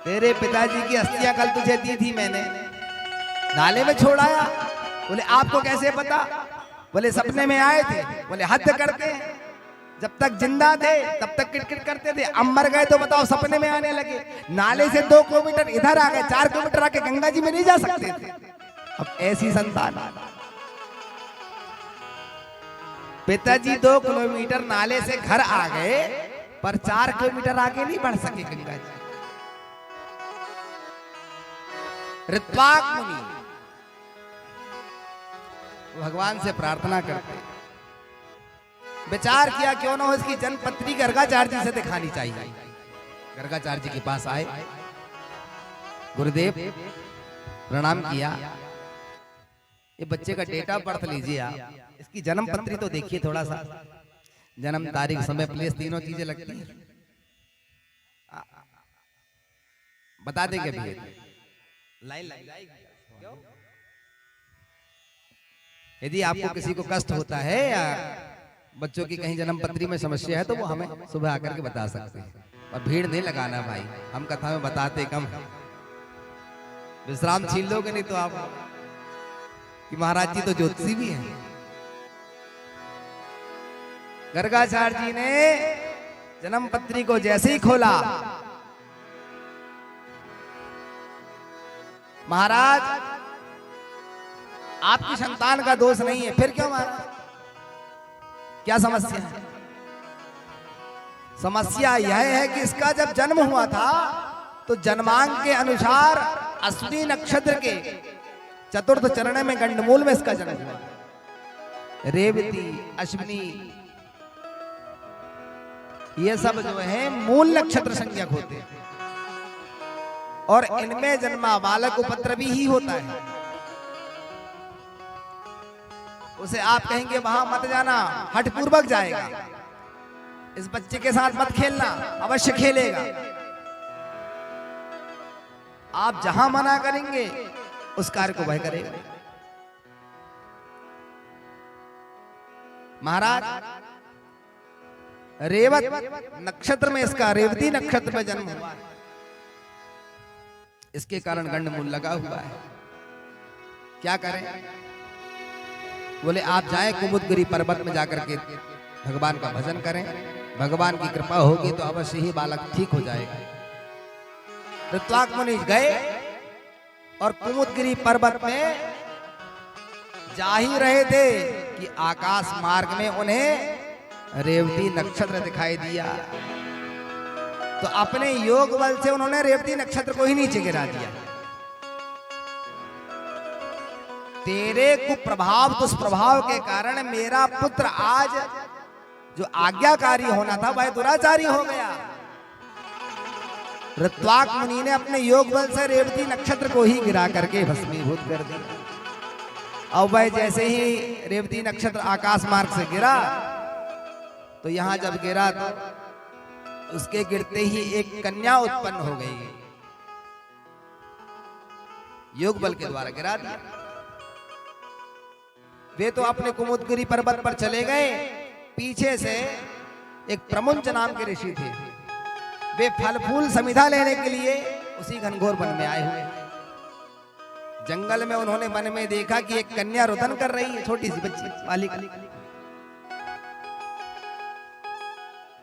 तेरे पिताजी की अस्थियां कल तुझे दी थी मैंने, नाले में छोड़ाया। बोले आपको कैसे पता? बोले सपने में आए थे। बोले हद करते हैं, जब तक जिंदा थे तब तक किटकिट करते थे, अब मर गए तो बताओ सपने में आने लगे। नाले से 2 किलोमीटर इधर आ गए, 4 किलोमीटर आके गंगा जी में नहीं जा सकते थे। अब ऐसी संतान, पिताजी 2 किलोमीटर नाले से घर आ गए पर 4 किलोमीटर आगे नहीं बढ़ सके गंगा जी। ऋत्वाक मुनि भगवान से प्रार्थना करते, विचार किया क्यों ना हो इसकी जन्मपत्री गर्गाचार्य जी से दिखानी चाहिए। गर्गाचार्य जी के पास आए, गुरुदेव प्रणाम किया, ये बच्चे का डेट ऑफ बर्थ लीजिए आप, इसकी जन्मपत्री तो देखिए थोड़ा सा, जन्म तारीख समय प्लेस तीनों चीजें लगती हैं, बता देंगे भैया, लाइन लग जाएगी। क्यों? यदि आपको किसी को कष्ट होता है या बच्चों की कहीं जन्मपत्री में समस्या है तो वो हमें सुबह आकर के बता सकते हैं, और भीड़ नहीं लगाना भाई, हम कथा में बताते कम, विश्राम छीन लोगे नहीं तो आप कि महाराज जी तो ज्योतिषी भी हैं। गर्गाचार्य जी ने जन्मपत्री को जैसे ही खोला, महाराज आपकी संतान का दोष नहीं है। फिर क्यों महाराज, क्या समस्या है? समस्या यह है कि इसका जब जन्म हुआ था तो जन्मांक के अनुसार अश्विनी नक्षत्र के चतुर्थ चरण में गंडमूल में इसका जन्म हुआ। रेवती, अश्विनी, ये सब जो है मूल नक्षत्र संज्ञक होते हैं, और इनमें जन्मा बालक उपद्रवी ही होता है। उसे आप कहेंगे वहां मत जाना, हठपूर्वक जाएगा, इस बच्चे के साथ मत खेलना, अवश्य खेलेगा। आप जहां मना करेंगे उस कार्य को वह करेगा। महाराज रेवत नक्षत्र में इसका, रेवती नक्षत्र में जन्म हुआ, इसके कारण गंडमूल लगा हुआ है। क्या करें? बोले आप जाएं कुमुदगिरी पर्वत में जाकर के भगवान का भजन करें, भगवान की कृपा होगी तो अवश्य ही बालक ठीक हो जाएगा। ऋत्वाक मुनि गए और कुमुदगिरी पर्वत में जा ही रहे थे कि आकाश मार्ग में उन्हें रेवती नक्षत्र दिखाई दिया। तो अपने योग बल से उन्होंने रेवती नक्षत्र को ही नीचे गिरा दिया। तेरे कुप्रभाव दुष्प्रभाव के कारण मेरा पुत्र आज जो आज्ञाकारी होना था वह दुराचारी हो गया। ऋत्वाक मुनि ने अपने योग बल से रेवती नक्षत्र को ही गिरा करके भस्मीभूत कर दिया। और वह जैसे ही रेवती नक्षत्र आकाश मार्ग से गिरा तो यहां जब गिरा तो उसके गिरते ही एक कन्या उत्पन्न हो गई, योग बल के द्वारा गिरा दिया। वे तो अपने कुमुदगिरी पर्वत पर चले गए, पीछे से एक प्रमुंच नाम के ऋषि थे, वे फल फूल समिधा लेने के लिए उसी घनघोर वन में आए हुए। जंगल में उन्होंने मन में देखा कि एक कन्या रुदन कर रही है, छोटी सी बच्ची बालिका।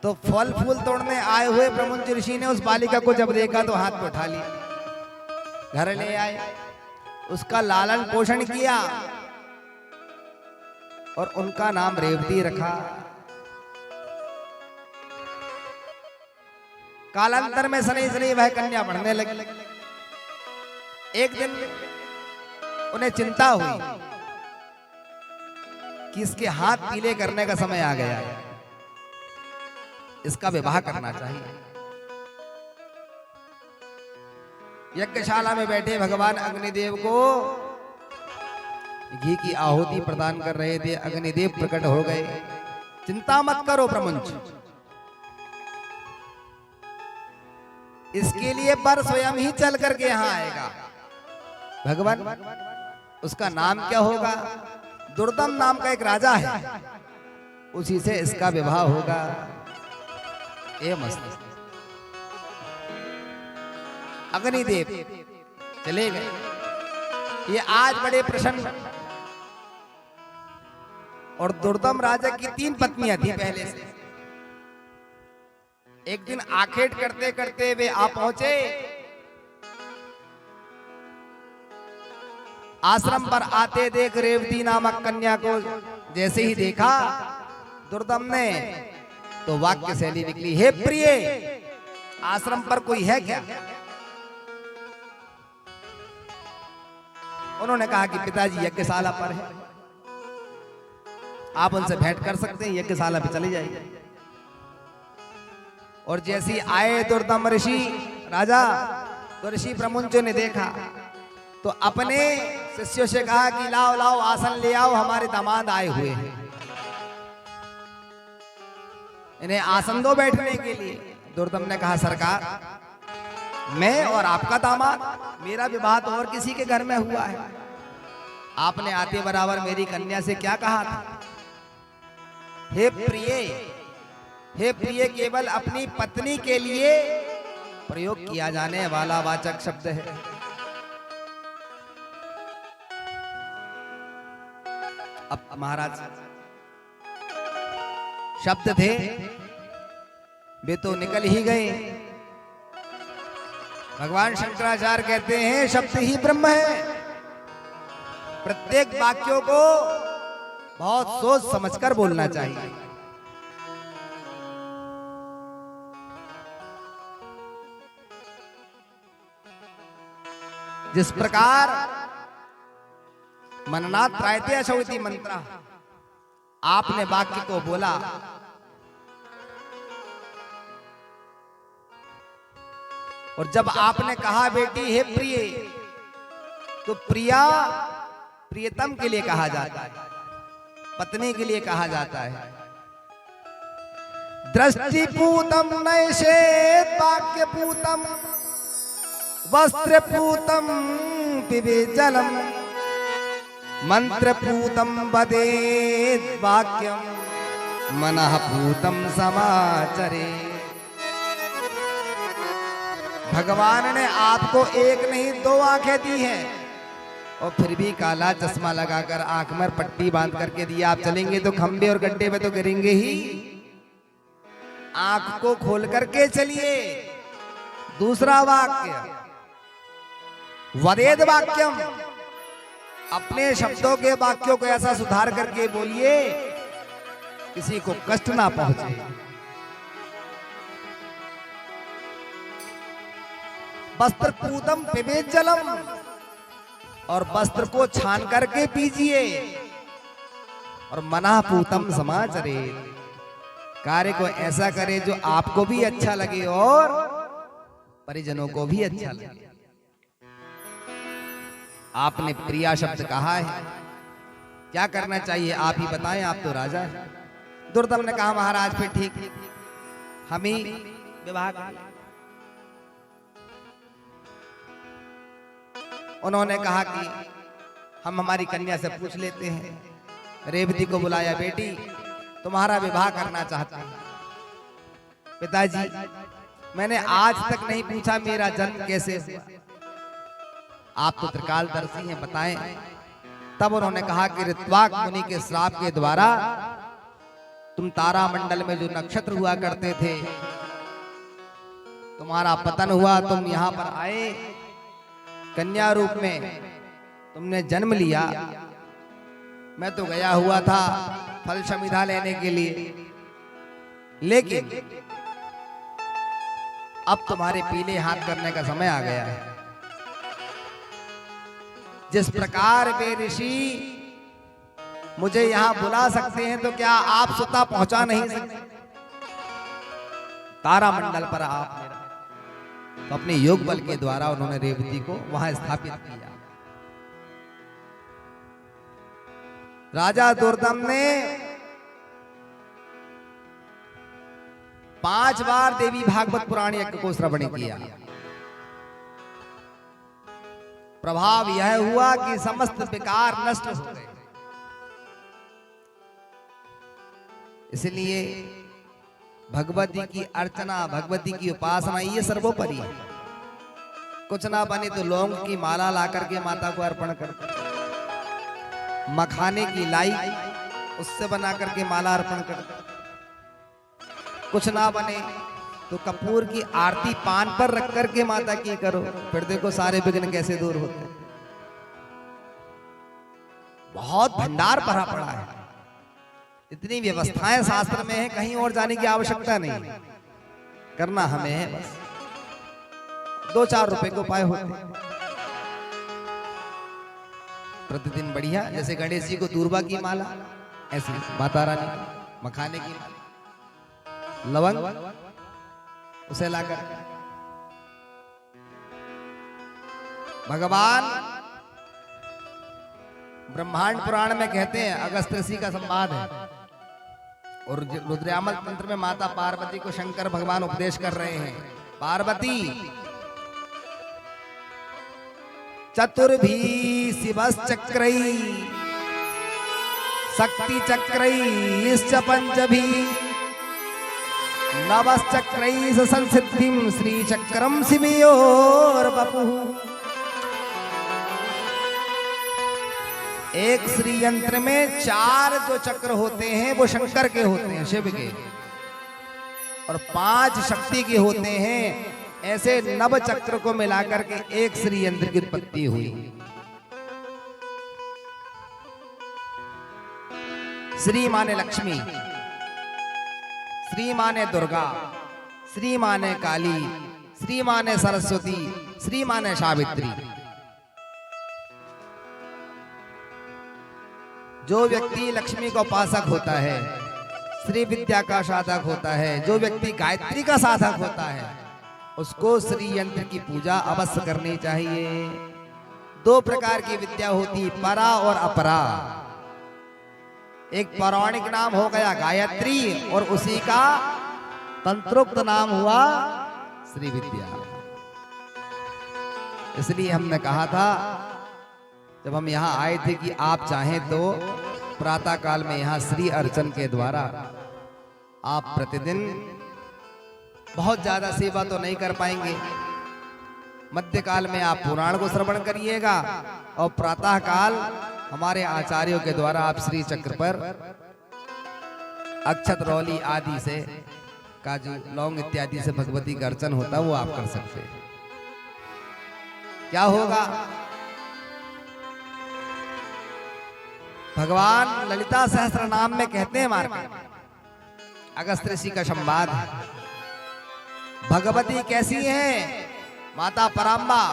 तो फल फूल तोड़ने आए हुए प्रमुंज ऋषि ने उस बालिका को जब देखा तो हाथ में उठा लिया, घर ले आए, उसका लालन पोषण किया और उनका नाम रेवती रखा। कालांतर में शनि शनि वह कन्या बढ़ने लगी। एक दिन उन्हें चिंता हुई कि इसके हाथ पीले करने का समय आ गया है, इसका विवाह करना चाहिए। यज्ञशाला में बैठे भगवान अग्निदेव को घी की आहुति प्रदान कर रहे थे। अग्निदेव प्रकट हो गए। चिंता मत करो प्रमुंज, इसके लिए वर स्वयं ही चल करके यहां आएगा। भगवान, उसका नाम क्या होगा? दुर्दम नाम का एक राजा है, उसी से इसका विवाह होगा। ये मस्त। अग्निदेव चले गए। ये आज बड़े प्रसन्न। और दुर्दम राजा की 3 पत्नियां थी पहले से। एक दिन आखेट करते करते वे आ पहुंचे। आश्रम पर आते देख रेवती नामक कन्या को जैसे ही देखा दुर्दम ने, तो वाक्य शैली निकली, हे प्रिय, आश्रम पर कोई है क्या? उन्होंने कहा कि पिताजी यज्ञशाला पर है, आप उनसे भेंट कर सकते हैं, यज्ञशाला पे चले जाइए। और जैसे आए दुर्दम ऋषि राजा, तो ऋषि प्रमुंज ने देखा तो अपने शिष्यों से कहा कि लाओ लाओ आसन ले आओ, हमारे दामाद आए हुए हैं, इन्हें आसन दो बैठने के लिए। दुर्दम ने कहा, सरकार, मैं और आपका दामाद, मेरा विवाह तो और किसी के घर में हुआ है, आपने आते बराबर मेरी कन्या से क्या कहा था? हे प्रिय, हे प्रिय केवल अपनी पत्नी के लिए प्रयोग किया जाने वाला वाचक शब्द है। अब महाराज शब्द थे, वे तो निकल ही गए। भगवान शंकराचार्य कहते हैं शब्द ही ब्रह्म है। प्रत्येक वाक्यों को बहुत सोच समझकर बोलना चाहिए। जिस प्रकार मननाथ त्रायते शौति मंत्र, आपने वाक्य को बोला, और जब आपने कहा बेटी हे प्रिय, तो प्रिया प्रियतम के लिए कहा जाता है, पत्नी के लिए कहा जाता है। दृष्टिपूतम नैषेद वाक्यपूतम वस्त्रपूतम पिबेत जलम मंत्रपूतम वदेत वाक्यम मनःपूतम समाचरे। भगवान ने आपको एक नहीं 2 आंखें दी हैं, और फिर भी काला चश्मा लगाकर आंख में पट्टी बांध करके दिया। आप चलेंगे तो खंबे और गड्ढे पे तो गिरेंगे ही, आंख को खोल करके चलिए। दूसरा वाक्य वदेद वाक्यम, अपने शब्दों के वाक्यों को ऐसा सुधार करके बोलिए किसी को कष्ट ना पहुंचे। वस्त्र पूतम पिबेत जलम, और वस्त्र को छान करके पीजिए। और मनःपूतम समाचरे, कार्य को ऐसा करे जो आपको भी अच्छा लगे और परिजनों को भी अच्छा लगे। आपने प्रिया शब्द कहा है, क्या करना चाहिए आप ही बताएं, आप तो राजा हैं। दुर्दम ने कहा, महाराज फिर ठीक, हम ही विवाह करें। उन्होंने कहा कि हम हमारी कन्या से पूछ लेते हैं। रेवती को बुलाया, बेटी तुम्हारा विवाह करना चाहता हूं। पिताजी, मैंने आज तक नहीं पूछा मेरा जन्म कैसे हुआ, आप तो त्रिकालदर्शी हैं, बताएं। तब उन्होंने कहा कि ऋत्वाक मुनि के श्राप के द्वारा तुम तारा मंडल में जो नक्षत्र हुआ करते थे, तुम्हारा पतन हुआ, तुम यहाँ पर आए कन्या रूप में, तुमने जन्म लिया। मैं तो गया हुआ था फल समिधा लेने के लिए, लेकिन अब तुम्हारे पीले हाथ करने का समय आ गया है। जिस प्रकार वे ऋषि मुझे यहां बुला सकते हैं, तो क्या आप स्वतः पहुंचा नहीं सकते? तारा मंडल पर आप मेरा, तो अपने योग बल के द्वारा उन्होंने रेवती को वहां स्थापित किया। राजा दुर्दम ने 5 बार देवी भागवत पुराण यज्ञ को श्रवण किया। प्रभाव यह हुआ कि समस्त विकार नष्ट हो गए। इसलिए भगवती की अर्चना, भगवती की उपासना ये सर्वोपरि है। कुछ ना बने तो लौंग की माला ला करके माता को अर्पण करते, मखाने की लाई उससे बना करके माला अर्पण करते, कुछ ना बने तो कपूर की आरती पान पर रख करके माता की करो, फिर देखो सारे विघ्न कैसे दूर होते। बहुत भंडार भरा पड़ा है, इतनी व्यवस्थाएं शास्त्र में है, कहीं और जाने की आवश्यकता नहीं। करना हमें है बस, 2-4 रुपए को उपाय होते प्रतिदिन बढ़िया। जैसे गणेश जी को दूर्वा की माला, ऐसी माता रानी मखाने की माला, लवंग उसे लाकर भगवान ब्रह्मांड पुराण में कहते हैं, अगस्त्य ऋषि का संवाद है, और रुद्रयामल तंत्र में माता पार्वती को शंकर भगवान उपदेश कर रहे हैं। पार्वती चतुर्भी शिवश्चक्रैः शक्ति चक्रैश्च पंचभी नवश्चक्रैः संसिद्धिं श्रीचक्रं शिवयोर्वपुः। एक श्री यंत्र में 4 जो चक्र होते हैं वो शंकर के होते हैं, शिव के, और 5 शक्ति के होते हैं। ऐसे 9 चक्र को मिलाकर के एक श्री यंत्र की उत्पत्ति हुई। श्री माने लक्ष्मी, श्री माने दुर्गा, श्री माने काली, श्री माने सरस्वती, श्री माने सावित्री। जो व्यक्ति लक्ष्मी का उपासक होता है, श्री विद्या का साधक होता है, जो व्यक्ति गायत्री का साधक होता है, उसको श्री यंत्र की पूजा अवश्य करनी चाहिए। 2 प्रकार की विद्या होती, परा और अपरा। एक पौराणिक नाम हो गया गायत्री, और उसी का तंत्रोक्त नाम हुआ श्री विद्या। इसलिए हमने कहा था जब हम यहाँ आए थे कि आप चाहें तो प्रातः काल में यहाँ श्री अर्चन के द्वारा आप प्रतिदिन, बहुत ज्यादा सेवा तो नहीं कर पाएंगे, मध्यकाल में आप पुराण को श्रवण करिएगा, और प्रातः काल हमारे आचार्यों के द्वारा आप श्री चक्र पर अक्षत रौली आदि से, काजू लौंग इत्यादि से भगवती का अर्चन होता है, वो आप कर सकते हैं। क्या होगा? भगवान ललिता सहस्त्र नाम में कहते हैं, मार्ग अगस्त्य ऋषि का संवाद है। भगवती कैसी है? माता पराम्बा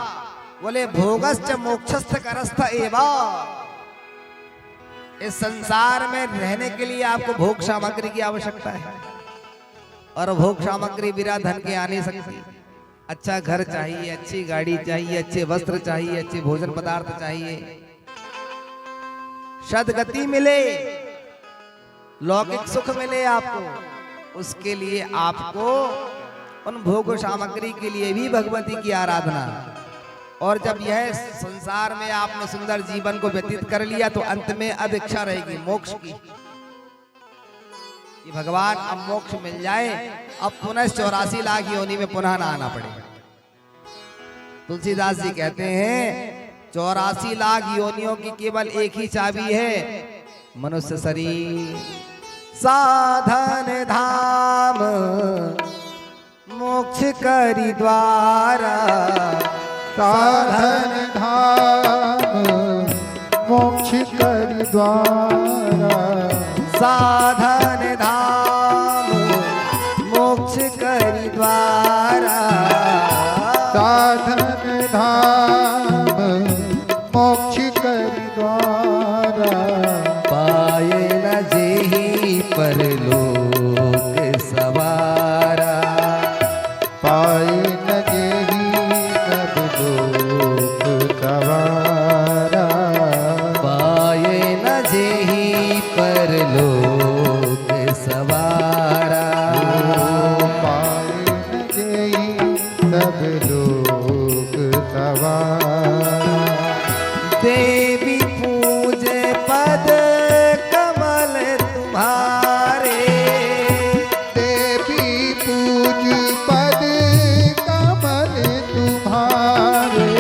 बोले भोगश्च मोक्षस्थ करस्थ एवं। इस संसार में रहने के लिए आपको भोग सामग्री की आवश्यकता है, और भोग सामग्री बिना धन के आ नहीं सकती। अच्छा घर चाहिए, अच्छी गाड़ी चाहिए, अच्छे वस्त्र चाहिए, अच्छे भोजन पदार्थ चाहिए, सदगति मिले, लौकिक सुख मिले आपको, उसके लिए आपको उन भोग सामग्री के लिए भी भगवती की आराधना। और जब यह संसार में आपने सुंदर जीवन को व्यतीत कर लिया, तो अंत में अब इच्छा रहेगी मोक्ष की, कि भगवान अब मोक्ष मिल जाए, अब पुनः 84 लाख योनि में पुनः ना आना पड़े। तुलसीदास जी कहते हैं 84 लाख योनियों की केवल एक ही चाबी है, मनुष्य शरीर। साधन धाम मोक्ष करी द्वारा, साधन धाम मोक्ष करी द्वारा, साधन धाम मोक्ष करी द्वारा, साधन धाम मोक्ष करी द्वारा, पाए न जेहि परलोक सवारा, पाए न जेहि सब लोक सवारा, पाए न जेहि परलोक सवारा, पाए न जेहि सब लोक सवारा, देवी पूजे पद कमल तुम्हारे, देवी पूज पद कमल तुम्हारे,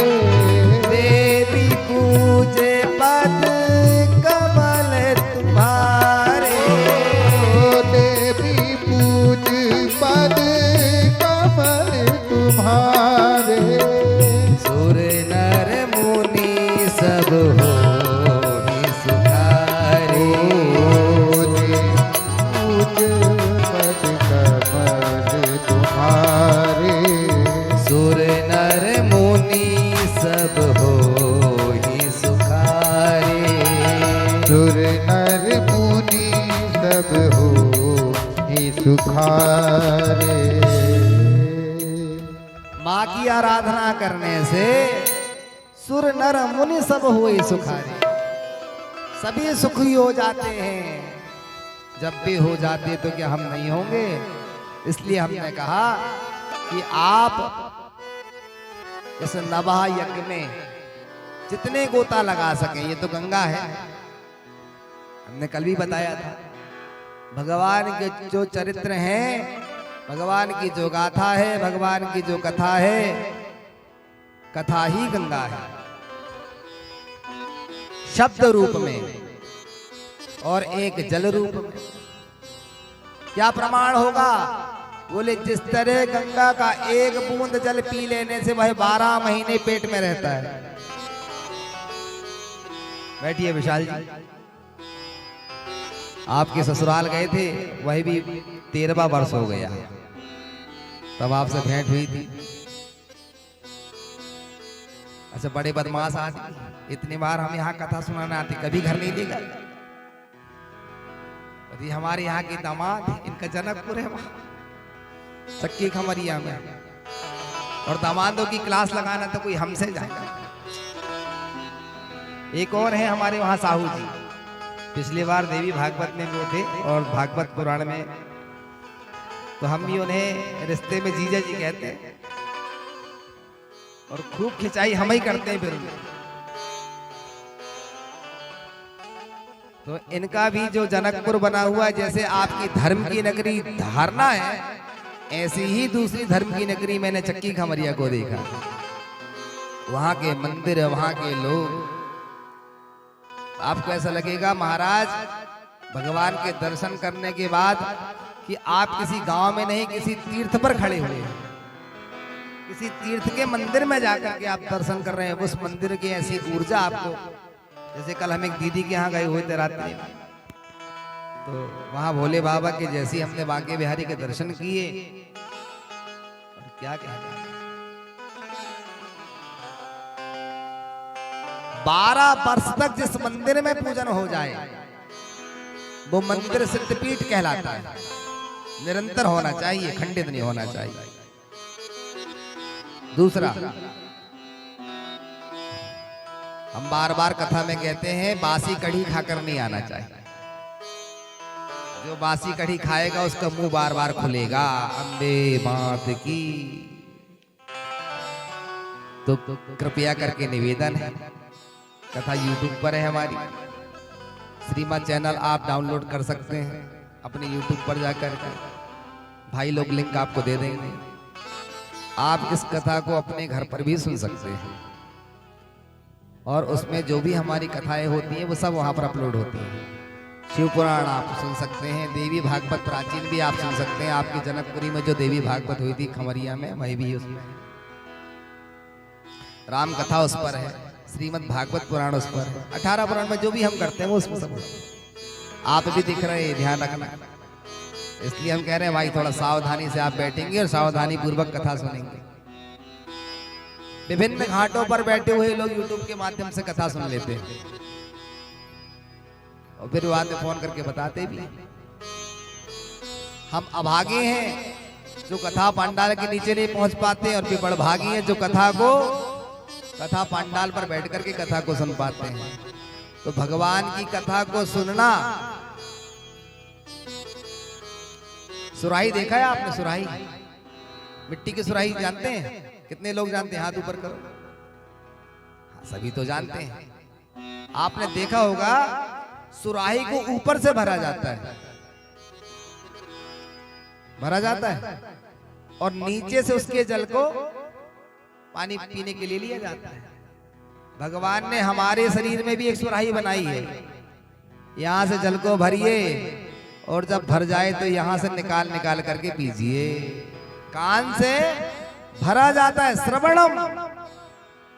देवी पूजे पद कमल तुम्हारे, देवी पूज पद कमल तुम्हारे, सुर नर मुनि सब हो सुखारे, पूज पद कमल तुम्हारे, सुर नर मुनि सब हो सुखारे, सुर नर मुनि सब हो ही सुखारे। माँ की आराधना करने से सुर नर मुनि सब हुए सुखारे, सभी सुखी हो जाते हैं। जब भी हो जाते तो क्या हम नहीं होंगे? इसलिए हमने कहा कि आप इस नवाह यज्ञ में जितने गोता लगा सकें, ये तो गंगा है, हमने कल भी बताया था। भगवान के जो चरित्र हैं, भगवान की जो गाथा है, भगवान की जो कथा है, कथा ही गंगा है, शब्द रूप में और एक जल रूप में। क्या प्रमाण होगा? बोले जिस तरह गंगा का एक बूंद जल पी लेने से वह 12 महीने पेट में रहता है। बैठिए विशाल जी, आपके ससुराल गए थे, वही भी 13वां वर्ष हो गया, तब आपसे भेंट हुई थी। अच्छा, बड़े बदमाश आदमी, इतनी बार हम यहाँ कथा सुनाने आते, कभी घर नहीं ले गए। यदि हमारे यहाँ के दामाद, इनका जनकपुर है वहाँ चक्की खमरिया में, और दामादों की क्लास लगाना तो कोई हमसे जाएगा। एक और है हमारे वहाँ साहू जी, पिछली बार देवी भागवत में वो थे और भागवत पुराण में, तो हम भी उन्हें रिश्ते में जीजा जी कहते हैं, और खूब खिंचाई हम ही करते हैं। फिर तो इनका भी जो जनकपुर बना हुआ है, जैसे आपकी धर्म की नगरी धारणा है, ऐसी ही दूसरी धर्म की नगरी मैंने चक्की खमरिया को देखा। वहां के मंदिर, वहां के लोग, आपको ऐसा लगेगा महाराज भगवान के दर्शन करने के बाद कि आप किसी गांव में नहीं, किसी तीर्थ पर खड़े हुए हैं, किसी तीर्थ के मंदिर में जाकर के आप दर्शन कर रहे हैं। उस मंदिर की ऐसी ऊर्जा आपको, जैसे कल हम एक दीदी के यहाँ गए हुए थे रात में, तो वहां भोले बाबा के जैसे हमने बांके बिहारी के दर्शन किए, और क्या कहना, 12 वर्ष तक जिस मंदिर में पूजन हो जाए वो मंदिर सिद्धपीठ कहलाता है। निरंतर होना चाहिए, खंडित नहीं होना चाहिए। दूसरा, हम बार बार कथा में कहते हैं बासी कढ़ी खाकर नहीं आना चाहिए। जो बासी कढ़ी खाएगा उसका मुंह बार बार खुलेगा। अम्बे मात की। तो कृपया करके निवेदन है, कथा YouTube पर है हमारी, श्रीमद चैनल आप डाउनलोड कर सकते हैं अपने YouTube पर जाकर के, भाई लोग लिंक आपको दे देंगे। आप इस कथा को अपने घर पर भी सुन सकते हैं, और उसमें जो भी हमारी कथाएं होती हैं वो सब वहां पर अपलोड होती हैं। शिव पुराण आप सुन सकते हैं, देवी भागवत प्राचीन भी आप सुन सकते हैं। आपकी जनकपुरी में जो देवी भागवत हुई थी खमरिया में, वही भी उसमें राम कथा उस पर है, श्रीमद् भागवत पुराण उस पर है, 18 पुराण में जो भी हम करते हैं वो उसमें सब आप भी दिख रहे हैं, ध्यान रखना। इसलिए हम कह रहे हैं भाई थोड़ा सावधानी से आप बैठेंगे और सावधानी पूर्वक कथा सुनेंगे। विभिन्न घाटों पर बैठे हुए लोग यूट्यूब के माध्यम से कथा सुन लेते हैं और फिर बाद में फोन करके बताते भी हैं। हम अभागे हैं जो कथा पंडाल के नीचे नहीं पहुंच पाते और फिर बड़भागी हैं जो कथा पंडाल पर बैठ करके कथा को सुन पाते हैं। तो भगवान की कथा को सुनना, सुराही देखा है आपने? सुराही, मिट्टी की सुराही जानते हैं? कितने लोग जानते हैं? हाथ ऊपर करो। हाँ, सभी तो जानते हैं। आपने देखा होगा सुराही को ऊपर से भरा जाता है और नीचे से उसके जल को पानी पीने के लिए लिया जाता है। भगवान ने हमारे शरीर में भी एक सुराही बनाई है। यहां से जल को भरिए और जब भर जाए तो यहां से निकाल निकाल करके पीजिए। कान से भरा जाता है, श्रवणम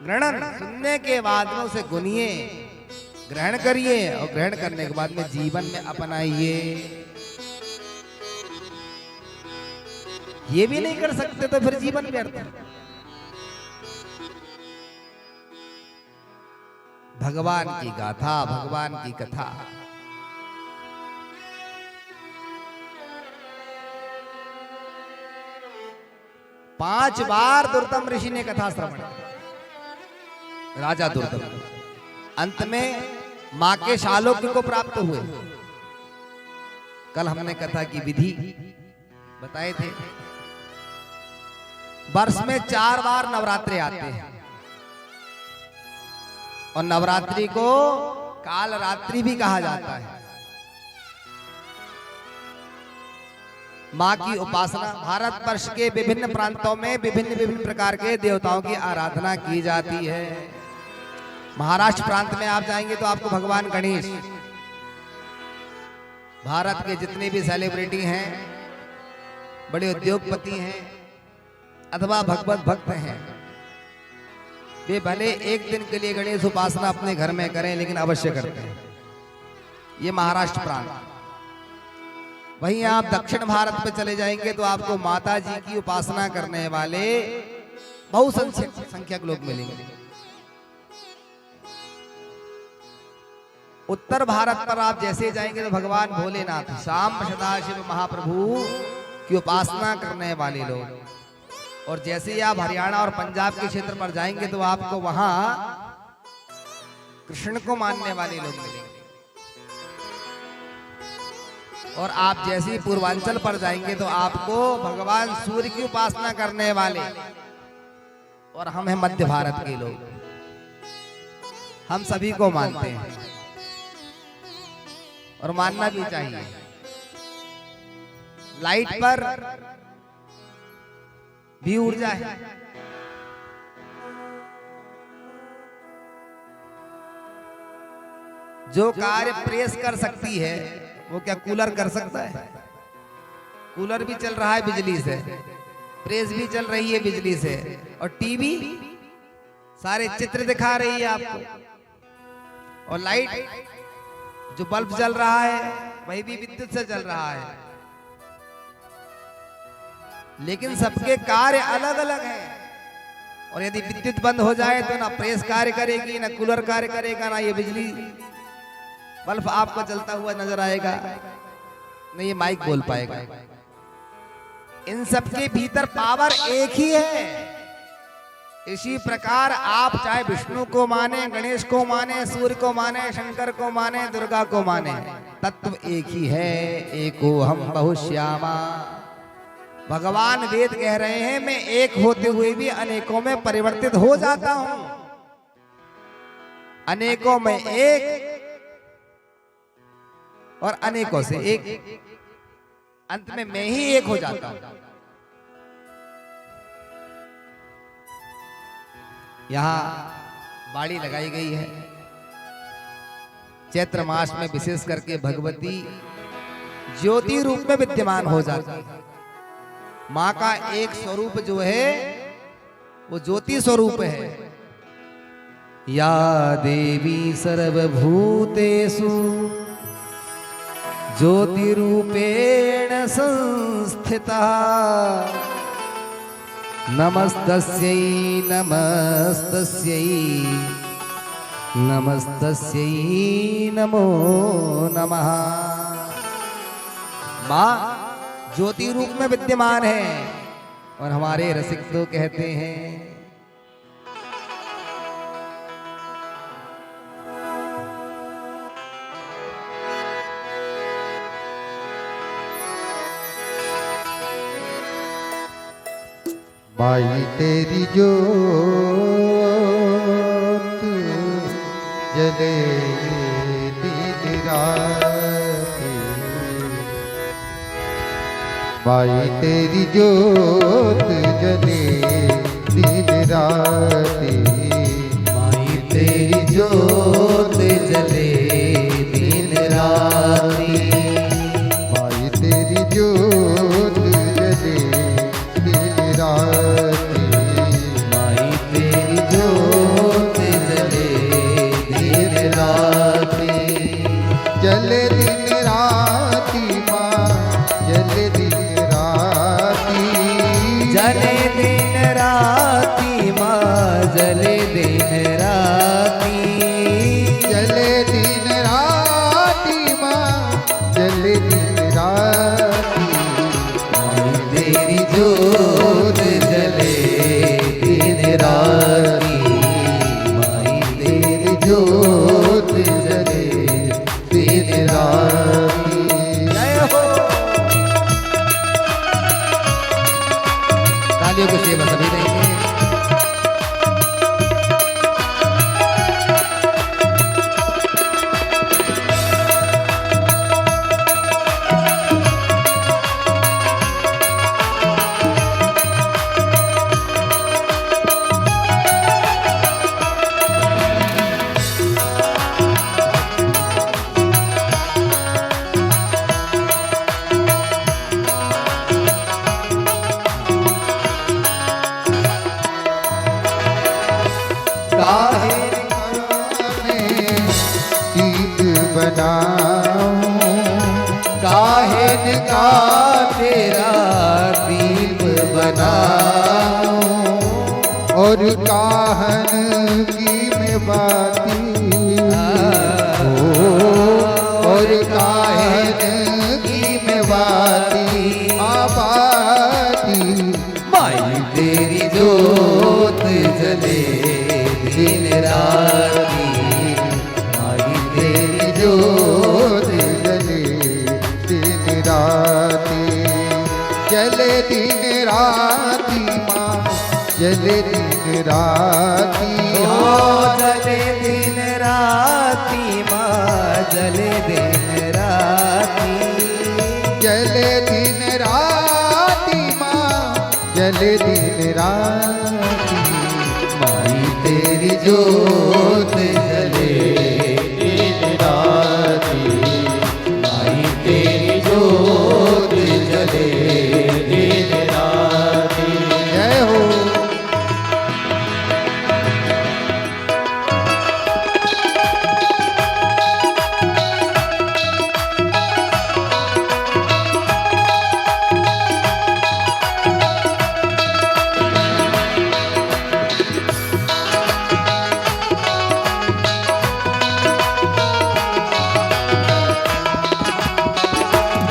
ग्रहण, सुनने के बाद में उसे गुनिए, ग्रहण करिए और ग्रहण करने के बाद में जीवन में अपनाइए। ये भी नहीं कर सकते तो फिर जीवन व्यर्थ है। भगवान की गाथा, भगवान की कथा, पांच बार दुर्दम ऋषि ने कथा श्रवण, राजा दुर्दम अंत में मां के शालोक्य को प्राप्त हुए। कल हमने कथा की विधि बताए थे। वर्ष में 4 बार नवरात्रि आते हैं और नवरात्रि को काल रात्रि भी कहा जाता है। मां की उपासना, भारत वर्ष के विभिन्न प्रांतों में विभिन्न प्रकार के देवताओं की आराधना की जाती है। महाराष्ट्र प्रांत में आप जाएंगे तो आपको भगवान गणेश, भारत के जितने भी सेलिब्रिटी हैं, बड़े उद्योगपति हैं अथवा भगवत भक्त हैं, वे भले एक दिन के लिए गणेश उपासना अपने घर में करें लेकिन अवश्य करते हैं। ये महाराष्ट्र प्रांत। वहीं आप दक्षिण भारत में चले जाएंगे तो आपको माता जी की उपासना करने वाले बहुसंख्यक संख्यक लोग मिलेंगे। उत्तर भारत पर आप जैसे जाएंगे तो भगवान भोलेनाथ, शाम सदाशिव महाप्रभु की उपासना करने वाले लोग, और जैसे ही आप हरियाणा और पंजाब के क्षेत्र पर जाएंगे तो आपको वहां कृष्ण को मानने वाले लोग मिलेंगे। और आप जैसे ही पूर्वांचल पर जाएंगे तो आपको भगवान सूर्य की उपासना करने वाले, और हम हैं मध्य भारत के लोग, हम सभी को मानते हैं और मानना भी चाहिए। लाइट पर भी ऊर्जा है। जो कार्य प्रेस कर सकती है वो क्या कूलर कर सकता है? कूलर भी चल रहा है बिजली से, प्रेस भी चल रही है बिजली से, और टीवी सारे चित्र दिखा रही है आपको, और लाइट जो बल्ब जल रहा है वही भी विद्युत से चल रहा है। लेकिन सबके कार्य अलग अलग हैं। और यदि विद्युत बंद हो जाए तो ना प्रेस कार्य करेगी, ना कूलर कार्य करेगा, ना ये बिजली बल्ब आपको जलता हुआ नजर आएगा, नहीं ये माइक बोल पाएगा। इन सबके भीतर पावर एक ही है। इसी प्रकार आप चाहे विष्णु को माने, गणेश को माने, सूर्य को माने, शंकर को माने, दुर्गा को माने, तत्व एक ही है। एको हम बहुश्यामा। भगवान वेद कह रहे हैं मैं एक होते हुए भी अनेकों में परिवर्तित हो जाता हूं। अनेकों में एक और अनेकों से एक, अंत में मैं ही एक हो जाता हूं। यहां बाड़ी लगाई गई है, चैत्र मास में विशेष करके भगवती ज्योति रूप में विद्यमान हो जाती है। माँ का एक स्वरूप जो है वो ज्योति स्वरूप है। या देवी सर्वभूतेषु ज्योतिरूपेण संस्थिता नमस्तस्यै नमस्तस्यै नमस्तस्यै नमो नमः। माँ ज्योति रूप में विद्यमान है और हमारे रसिक तो कहते हैं माई तेरी जोत जले दिन रात, माई तेरी जोत जले दिन रात, माई तेरी जोत जले दिन राती, माई तेरी जोत जले दिन राती, माई तेरी जोत जले दिन राती, जले दिन राती माँ जले दिन राती, जले दिन राती माँ जले दिन राती, जले दिन राती माँ जले दिन राती, माई तेरी जोत जले दिन राती, माई तेरी जोत जले दिन राती। जय हो। तालियों की सेवा सभी देंगे। काहे में दीप बनाऊं, काहेन का तेरा दीप बनाऊं, और काहन की में बाती हो, और काहन की में बाती आबादी, माई तेरी जोत जले दिन राती, माई तेरी जोत जले दिन राती, जले दिन राती माँ जले दिन राती, ओ जले दिन राती माँ जले दिन राती, जले दिन राती माँ जले दिन राती, माई तेरी जोत जले दिन राती, माई तेरी जोत जले दिन राती। जय हो।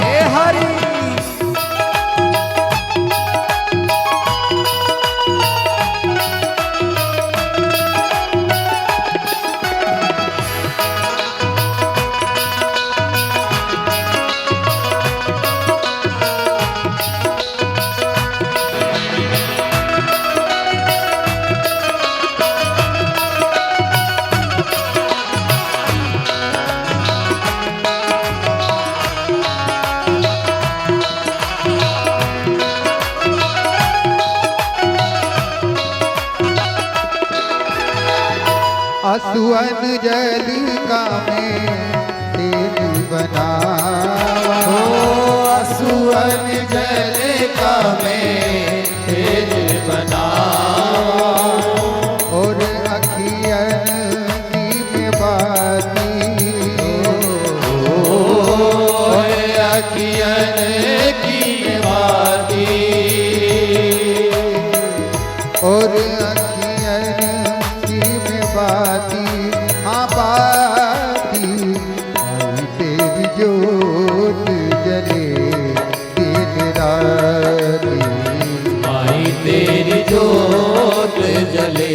हे हरि असुअन जल का में में तेज बनाओ और अखियन की में बाती अखियन की बाती और अखियन की में बाती हाँ बाती आई तेरी जोत जले दिन राती माई तेरी जोत जले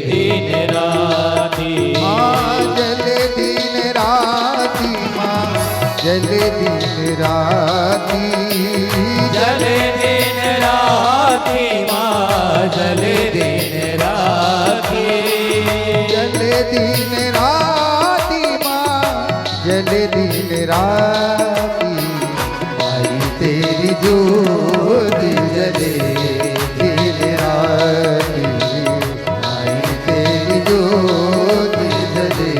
दिन राती हाँ जले दिन राती माँ जले दिन राती जले दिन राती माँ जले दिन राती जले दिन राती माँ जले दिन राती आई तेरी जोत जले दिन राती आई तेरी जोत जले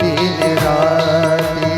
दिन राती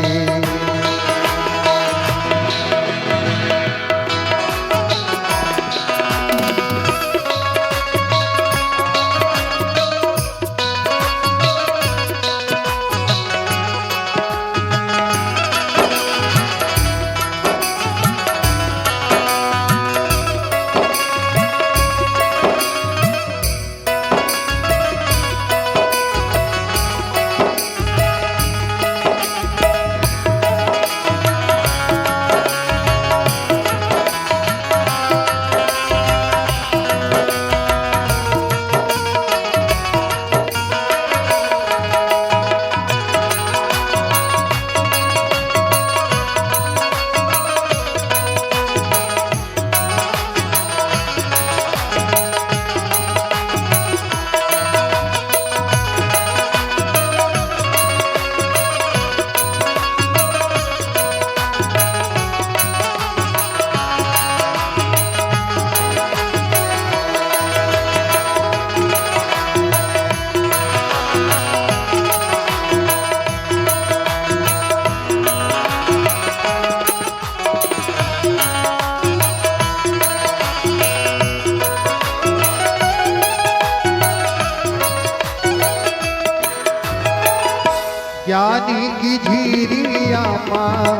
ज्ञानी की झीरिया माँ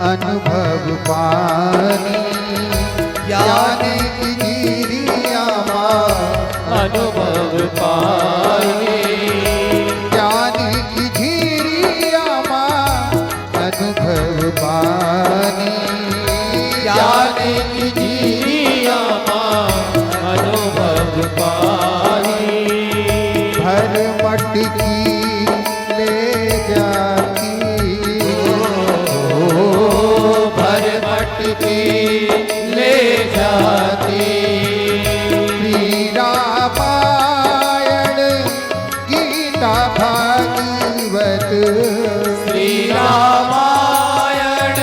अनुभव पानी ज्ञानी की झीरिया माँ अनुभव पाए ज्ञानी की झीरिया माँ अनुभव पानी ज्ञानी की जीरिया माँ अनुभव पाई भर मटकी ले जाती भर मटकी ले जाती श्री रामायण गीता भागवत श्री रामायण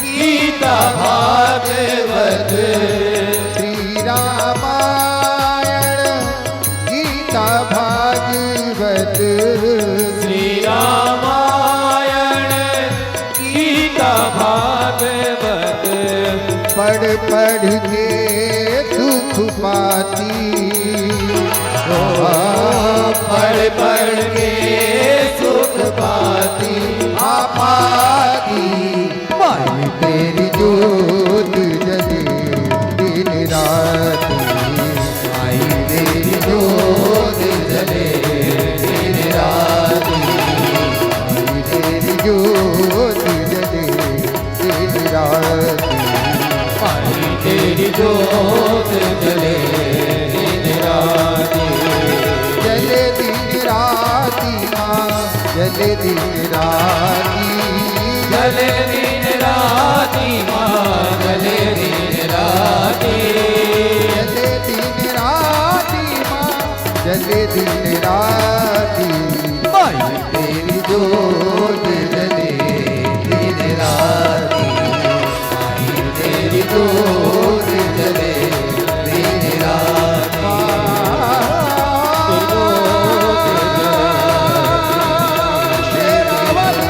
गीता भागवत श्री रामायण गीता भागवत श्री रामायण गीता भागवत पढ़ पढ़ के दुख पाती पढ़ पढ़ के सुख पाती आपाती माई तेरी जोत जले दिन राती आई तेरी जोत जले दिन राती माई तेरी जोत जले दिन राती आई तेरी जोत जले दिन राती जले दिन राती माँ जले दिन राती जले दिन राती माँ जले दिन राती जले दिन राती माँ जले दिन राती माई तेरी जोत जले दिन राती आई तेरी जोत जले दिन राती शेरावली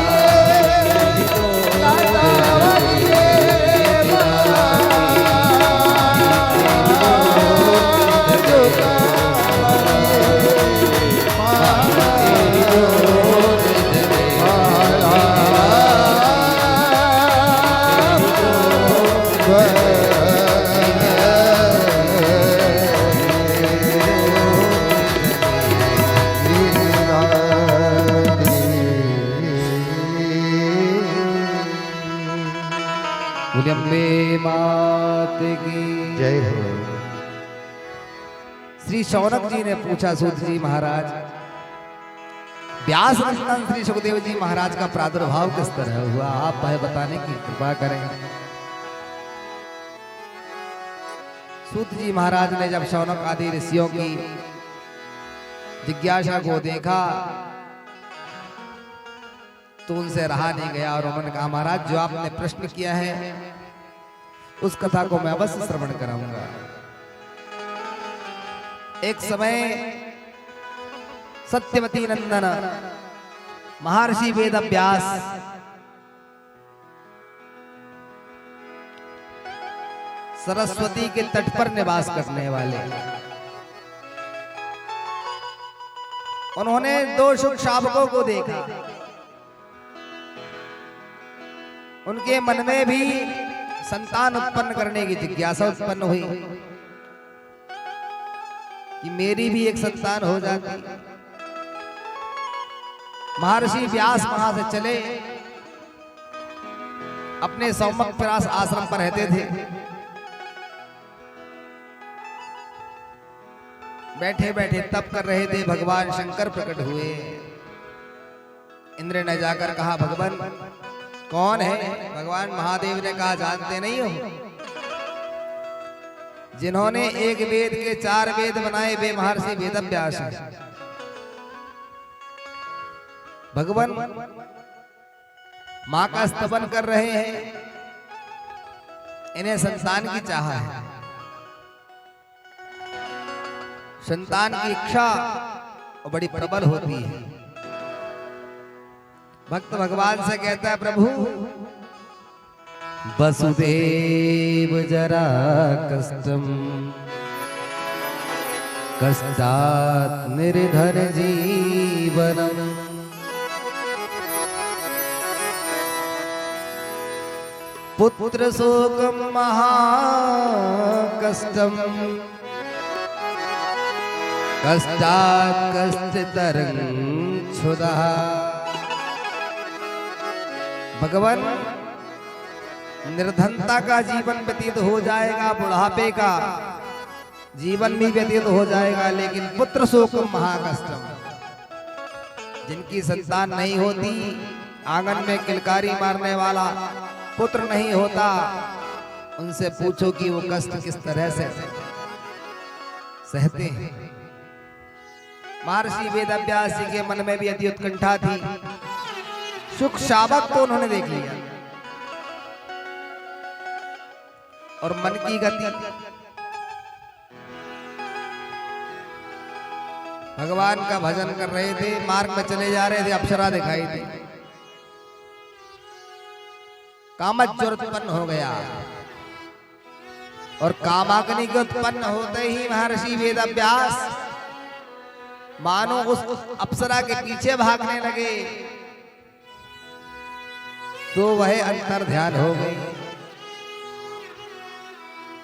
की जय हो। श्री शौनक जी ने पूछा, सूत जी महाराज, व्यास नंदन श्री सुखदेव जी महाराज का प्रादुर्भाव किस तरह हुआ, आप वह बताने की कृपा करें। सूत जी महाराज ने जब शौनक आदि ऋषियों की जिज्ञासा को देखा तो उनसे रहा नहीं गया और उन्होंने कहा, महाराज जो आपने प्रश्न किया है उस कथा को मैं अवश्य श्रवण कराऊंगा। एक समय सत्यवती नंदन महर्षि वेद व्यास सरस्वती के तट पर निवास करने वाले, उन्होंने दो शुक शावकों को देखा। उनके मन में भी संतान उत्पन्न करने की जिज्ञासा उत्पन्न हुई कि मेरी भी एक संतान हो जाती। महर्षि व्यास वहां से चले, अपने सौमक प्रास आश्रम पर रहते थे। बैठे बैठे तप कर रहे थे, भगवान शंकर प्रकट हुए। इंद्र ने जाकर कहा, भगवान कौन है? भगवान महादेव ने कहा, जानते नहीं हो? जिन्होंने एक वेद के 4 वेद बनाए वे महर्षि वेदव्यास हैं। भगवान मां का स्तवन कर रहे हैं, इन्हें संतान की चाह है। संतान की इच्छा बड़ी प्रबल होती है। भक्त भगवान से कहता है, प्रभु वसुदेव जरा कष्टम कष्टात् निर्धन जीवनम पुत्र शोकम महाकष्टम कष्टात् कष्टतरं क्षुधा। भगवान निर्धनता का जीवन व्यतीत हो जाएगा, बुढ़ापे का जीवन भी व्यतीत हो जाएगा, लेकिन पुत्र शोकम महाकष्टम, जिनकी संतान नहीं होती, आंगन में किलकारी मारने वाला पुत्र नहीं होता, उनसे पूछो कि वो कष्ट किस तरह से सहते हैं। महर्षि वेदव्यास जी के मन में भी अति उत्कंठा थी। सुख शावक को उन्होंने देख लिया और मन की गति, भगवान का भजन कर रहे थे, मार्ग में चले जा रहे थे, अप्सरा दिखाई दी, कामज्वर उत्पन्न हो गया और कामाग्नि के उत्पन्न होते ही महर्षि वेदव्यास मानो उस अप्सरा के पीछे भागने लगे, तो वह अंतर ध्यान हो गई।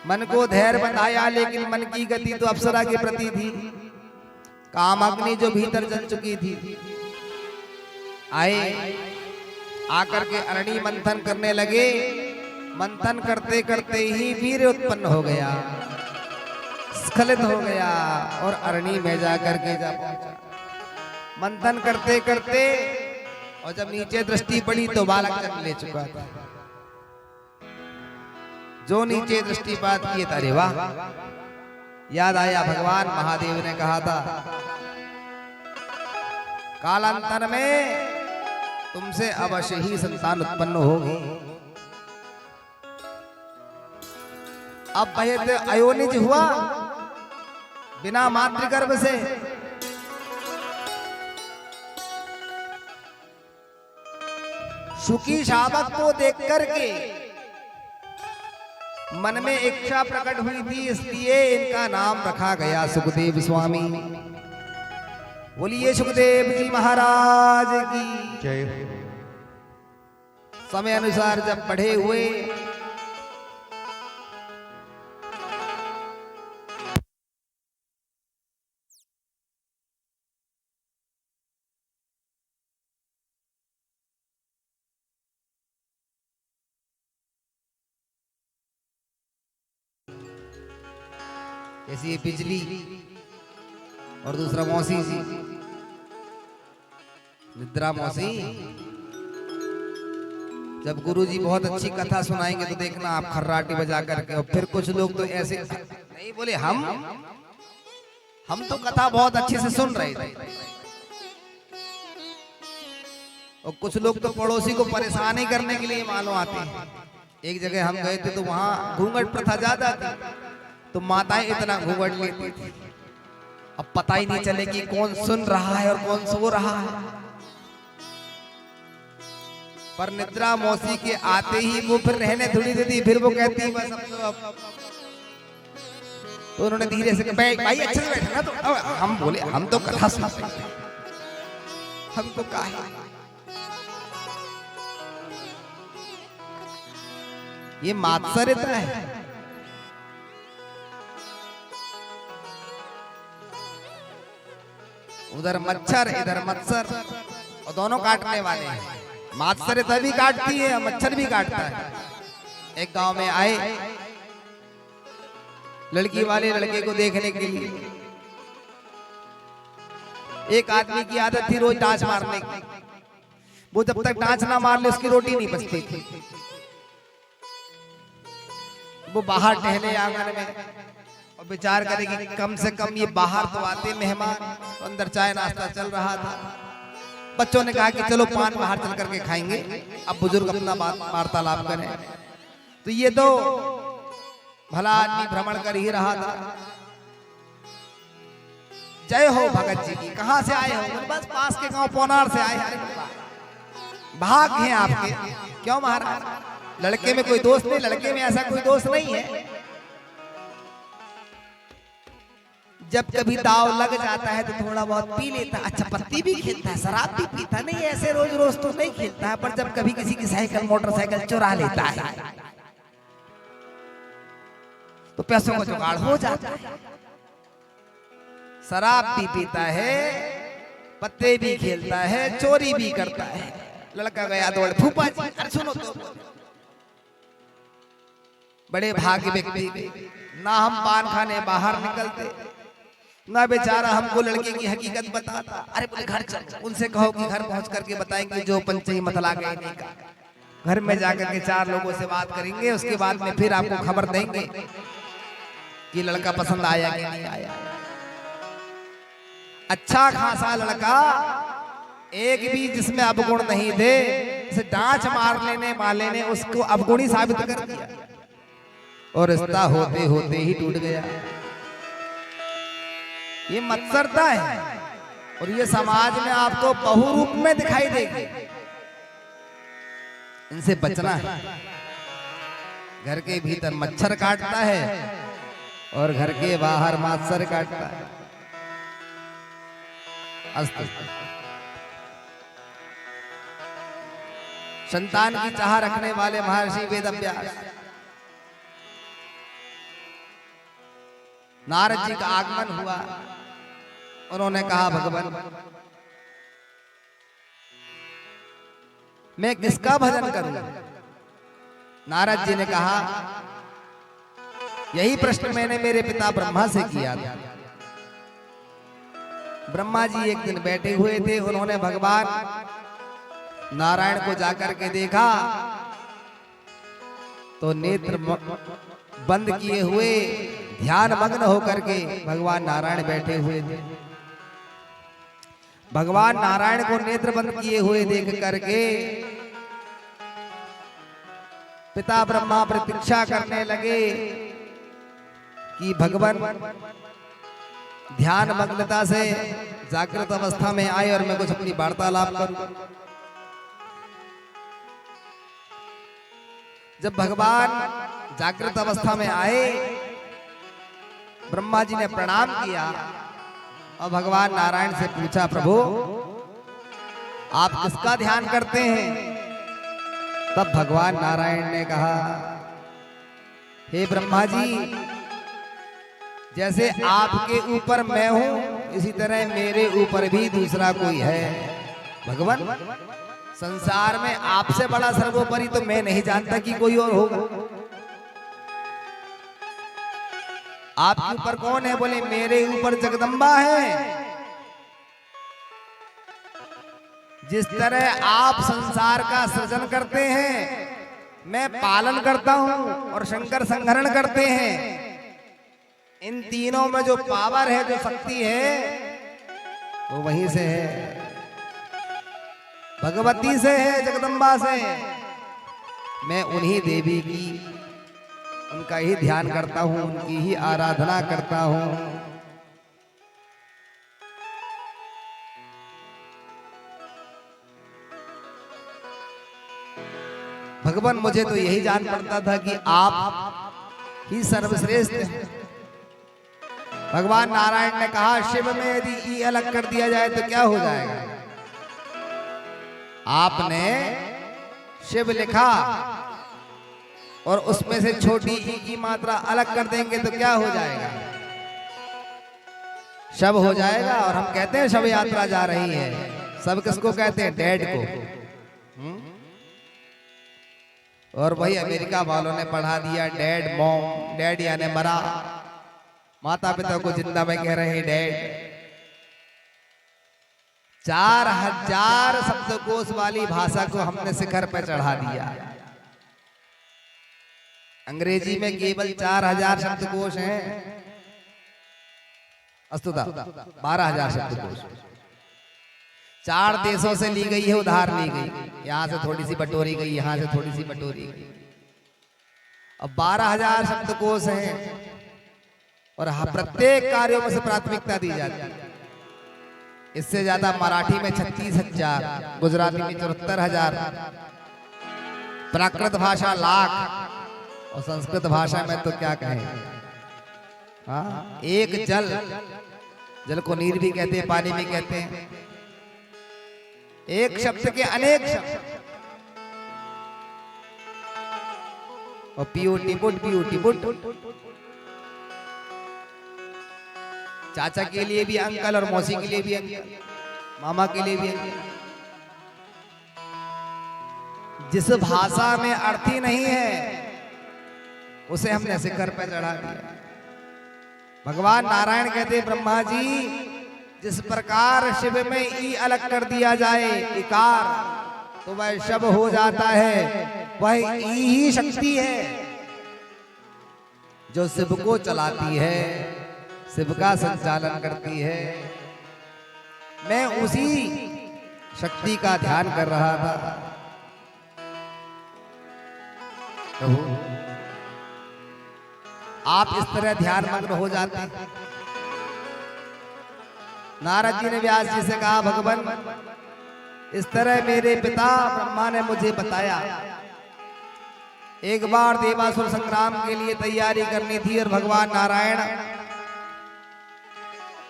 मन को धैर्य बताया, लेकिन मन की गति तो अप्सरा के प्रति थी। कामाग्नि जो भीतर जल चुकी थी, आए आकर के अरणि मंथन करने लगे। मंथन करते करते ही वीर उत्पन्न हो गया, स्खलित हो गया और अरणि में जाकर के जा पहुंचा। मंथन करते करते और जब नीचे दृष्टि पड़ी तो बालक जन्म ले चुका था। जो नीचे दृष्टिपात किए, अरे वाह, याद आया भगवान महादेव ने कहा था कालांतर में तुमसे अवश्य ही संतान उत्पन्न होगी। अब वह अयोनिज हुआ बिना मातृगर्भ से। सुखी शावक को देख करके मन में इच्छा प्रकट हुई थी, इसलिए इनका नाम रखा गया सुखदेव स्वामी। बोलिए सुखदेव जी महाराज की जय। समय अनुसार जब बढ़े हुए ऐसी ये बिजली और दूसरा मौसी जी, निद्रा मौसी। जब गुरुजी बहुत अच्छी कथा सुनाएंगे तो देखना आप खर्राटी बजा करके। और फिर कुछ लोग तो ऐसे नहीं बोले, हम तो कथा बहुत अच्छे से सुन रहे थे, और कुछ लोग तो पड़ोसी को परेशान ही करने के लिए मानो आते हैं। एक जगह हम गए थे तो वहां घूंघट प्रथा ज्यादा थी, तो माताएं इतना घूंघट लेती थी, अब पता ही नहीं चले कि कौन सुन रहा है और कौन सो रहा है। पर निद्रा मौसी के आते ही वो फिर रहने थोड़ी देती, फिर वो कहती है बस अब तो उन्होंने धीरे से कहा भाई अच्छे से बैठे ना। तो हम बोले हम तो कथा सुनते हैं, हम तो काहे। ये मात्सर्यता है। उधर मच्छर इधर मत्सर, और दोनों काटने वाले हैं। मात्सर्यता भी काटती है, मच्छर भी काटता है। एक गांव में आए लड़की वाले लड़के को देखने के लिए। एक आदमी की आदत थी रोज डांच मारने की, वो जब तक डांच ना मार ले उसकी रोटी नहीं बचती थी। वो बाहर टहले आंगन में और विचार करे कि कम से कम ये बाहर तो आते मेहमान, तो अंदर चाय नाश्ता चल रहा था। बच्चों ने कहा कि चलो पान बाहर चल करके खाएंगे, अब बुजुर्ग अपना वार्तालाप करें। तो ये तो भला आदमी भ्रमण कर ही रहा था। जय हो भगत जी की, कहां से आए हो? बस पास के गांव पोनार से आए। अरे भाग हैं आपके। क्यों महाराज? लड़के में कोई दोस्त नहीं, लड़के में ऐसा कोई दोस्त नहीं है। जब कभी दाव लग जाता है तो थोड़ा बहुत पी लेता है। अच्छा पत्ती भी खेलता है, शराब भी पीता नहीं, ऐसे रोज रोज तो नहीं खेलता है। पर जब कभी किसी की साइकिल मोटरसाइकिल चुरा लेता है तो पैसों का जुगाड़ हो जाता है। शराब भी पीता है, पत्ते भी खेलता है, चोरी भी करता है। लड़का गया दौड़, फूफा जी अरे सुनो तो, बड़े भाग्य व्यक्ति ना हम पान खाने बाहर निकलते, ना बेचारा हमको लड़के की हकीकत बताता। अरे बोले घर चल, उनसे कहो कि घर पहुंच करके बताएंगे जो पंचई मतला गए नहीं का। घर में जाकर के 4 लोगों से बात करेंगे, उसके बाद में फिर आपको खबर देंगे कि लड़का पसंद आया कि नहीं आया। अच्छा खासा लड़का, एक भी जिसमें अवगुण नहीं थे, इसे डांच मार लेने वाले ने उसको अवगुणी साबित कर दिया और रिश्ता होते होते ही टूट गया। ये मत्सरता है और ये समाज में आपको बहुरूप में दिखाई देगी। इनसे बचना है। घर के भीतर मच्छर काटता है और घर के बाहर मात्सर काटता है। अस्तु। संतान की चाह रखने वाले महर्षि वेदव्यास, नारद जी का आगमन हुआ। उन्होंने कहा भगवान मैं किसका भजन करूं? नारद जी ने कहा यही प्रश्न मैंने मेरे पिता ब्रह्मा से किया था। ब्रह्मा जी एक दिन बैठे हुए थे, उन्होंने भगवान नारायण को जाकर के देखा तो नेत्र बंद किए हुए ध्यान मग्न होकर के भगवान नारायण बैठे हुए थे। भगवान नारायण को नेत्र बंद किए हुए देख करके पिता ब्रह्मा प्रतीक्षा करने लगे कि भगवान ध्यान मग्नता से जागृत अवस्था में आए और मैं कुछ अपनी वार्तालाप करूं। जब भगवान जागृत अवस्था में आए, ब्रह्मा जी ने प्रणाम किया और भगवान नारायण से पूछा प्रभु आप किसका ध्यान करते हैं? तब भगवान नारायण ने कहा हे ब्रह्मा जी, जैसे आपके ऊपर मैं हूं इसी तरह मेरे ऊपर भी दूसरा कोई है। भगवान संसार में आपसे बड़ा सर्वोपरि तो मैं नहीं जानता कि कोई और होगा। आपके ऊपर कौन है? बोले मेरे ऊपर जगदम्बा है। जिस तरह आप संसार का सृजन करते हैं, मैं पालन करता हूं और शंकर संहरण करते हैं। इन तीनों में जो पावर है, जो शक्ति है, वो वहीं से है, भगवती से है, जगदम्बा से। मैं उन्हीं देवी की, उनका ही ध्यान करता हूं, उनकी ही आराधना करता हूं। भगवान, मुझे तो यही जान पड़ता था कि आप ही सर्वश्रेष्ठ हैं। भगवान नारायण ने कहा, शिव में यदि ई अलग कर दिया जाए तो क्या हो जाएगा? आपने शिव लिखा और उसमें से छोटी ई की मात्रा अलग कर देंगे तो क्या हो जाएगा? शव हो जाएगा। और हम कहते हैं शव यात्रा जा रही है। सब किसको कहते हैं? डेड को। और वही अमेरिका वालों ने पढ़ा दिया डेड मॉम, डेड यानी मरा। माता पिता को जिंदा में कह रहे हैं डेड। 4000 शब्दकोश वाली भाषा को हमने शिखर पर चढ़ा दिया। अंग्रेजी में केवल 4000 शब्दकोश हैं। अस्तुता 12000 शब्दकोश 4 देशों से ली गई है, उधार ली गई। यहां से थोड़ी सी बटोरी गई, यहां से थोड़ी सी बटोरी गई। अब 12000 शब्दकोश हैं और प्रत्येक कार्यों में से प्राथमिकता दी जाती है। इससे ज्यादा मराठी में 36,000, गुजराती में 74,000, प्राकृत भाषा लाख और संस्कृत भाषा में तो क्या कहें। हाँ, एक जल को नीर भी कहते हैं, पानी भी कहते हैं। एक शब्द के अनेक शब्द। और पीयूटी बुट, चाचा के लिए भी अंकल और मौसी के लिए भी अंकल, मामा के लिए भी अंकल। जिस भाषा में अर्थ ही नहीं है उसे हमने शिखर पर चढ़ा दिया। भगवान नारायण कहते, ब्रह्मा जी जिस प्रकार शिव में ई अलग कर दिया जाए, इकार, तो वह शब हो जाता है। वह ई ही शक्ति है जो शिव को चलाती है, शिव का संचालन करती है। मैं उसी शक्ति का ध्यान कर रहा था। प्रभु, आप इस तरह ध्यान मग्न हो जाते हैं। नारद जी ने व्यास जी से कहा, भगवान इस तरह मेरे पिता ब्रह्मा ने मुझे बताया। एक बार देवासुर संग्राम के लिए तैयारी करनी थी और भगवान नारायण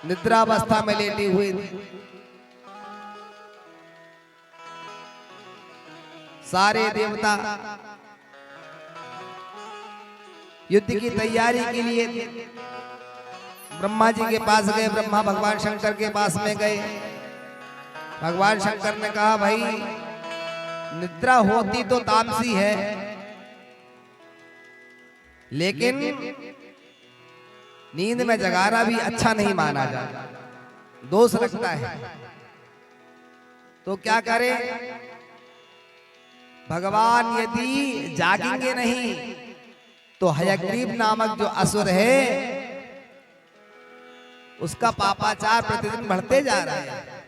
निद्रावस्था में लेटे हुए थे। सारे देवता युद्ध की तैयारी के लिए ब्रह्मा जी के पास गए। ब्रह्मा भगवान शंकर के पास में गए। भगवान शंकर ने कहा, भाई निद्रा होती तो तामसी है, लेकिन नींद में जगाना भी अच्छा नहीं माना जाता, दोष लगता है। तो क्या करें? भगवान यदि जागेंगे नहीं तो हयग्रीव नामक जो असुर है उसका पापाचार प्रतिदिन बढ़ते जा रहा है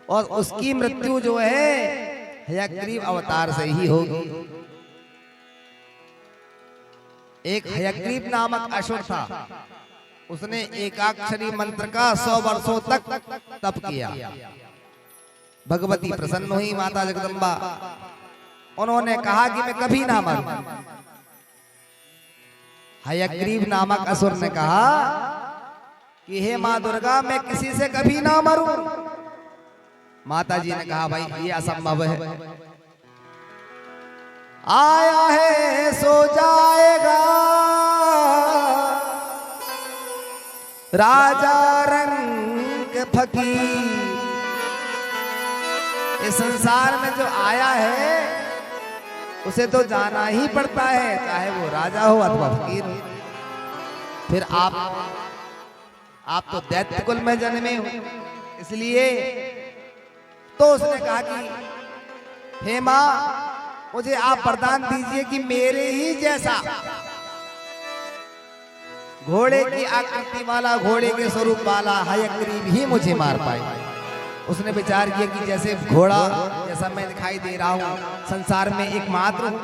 और उसकी मृत्यु जो है हयग्रीव अवतार से ही होगी। एक हयग्रीव नामक असुर था, उसने एकाक्षरी मंत्र का 100 वर्षों तक तप किया। भगवती प्रसन्न हुई, माता जगदम्बा। उन्होंने कहा कि मैं कभी ना मरूं। हयग्रीव नामक असुर ने कहा कि हे मां दुर्गा, मैं किसी से कभी ना मरूं। माता जी ने कहा, भाई ये असंभव है। आया है सो जाएगा राजा रंग फकीर। इस संसार में जो आया है उसे तो जाना ही पड़ता है, चाहे वो राजा हो अथवा फकीर हो। फिर आप तो दैत्य कुल में जन्मे हो, इसलिए तो उसने कहा कि हे मां, मुझे आप वरदान दीजिए कि मेरे ही जैसा घोड़े की आकृति वाला, घोड़े के स्वरूप वाला हयग्रीव ही मुझे मार पाए। उसने विचार किया कि जैसे घोड़ा जैसा मैं दिखाई दे रहा हूं, संसार में एकमात्र हूं,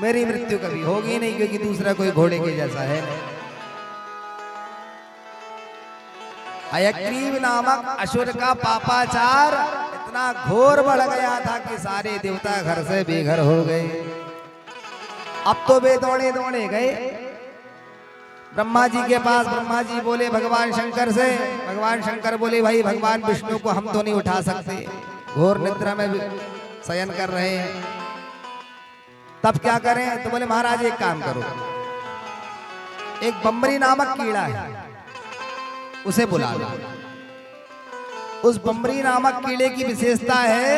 मेरी मृत्यु कभी होगी नहीं, क्योंकि दूसरा कोई घोड़े के जैसा है नहीं। हयग्रीव नामक असुर का पापाचार इतना घोर बढ़ गया था कि सारे देवता घर से बेघर हो गए। अब तो वे दौड़े दौड़े गए ब्रह्मा जी के पास। ब्रह्मा जी बोले भगवान शंकर से, भगवान शंकर बोले भाई भगवान विष्णु को हम तो नहीं उठा सकते, घोर निद्रा में शयन कर रहे हैं, तब क्या करें? तो बोले महाराज एक काम करो, एक बम्बरी नामक कीड़ा है, उसे बुला लो। उस बम्बरी नामक कीड़े की विशेषता है,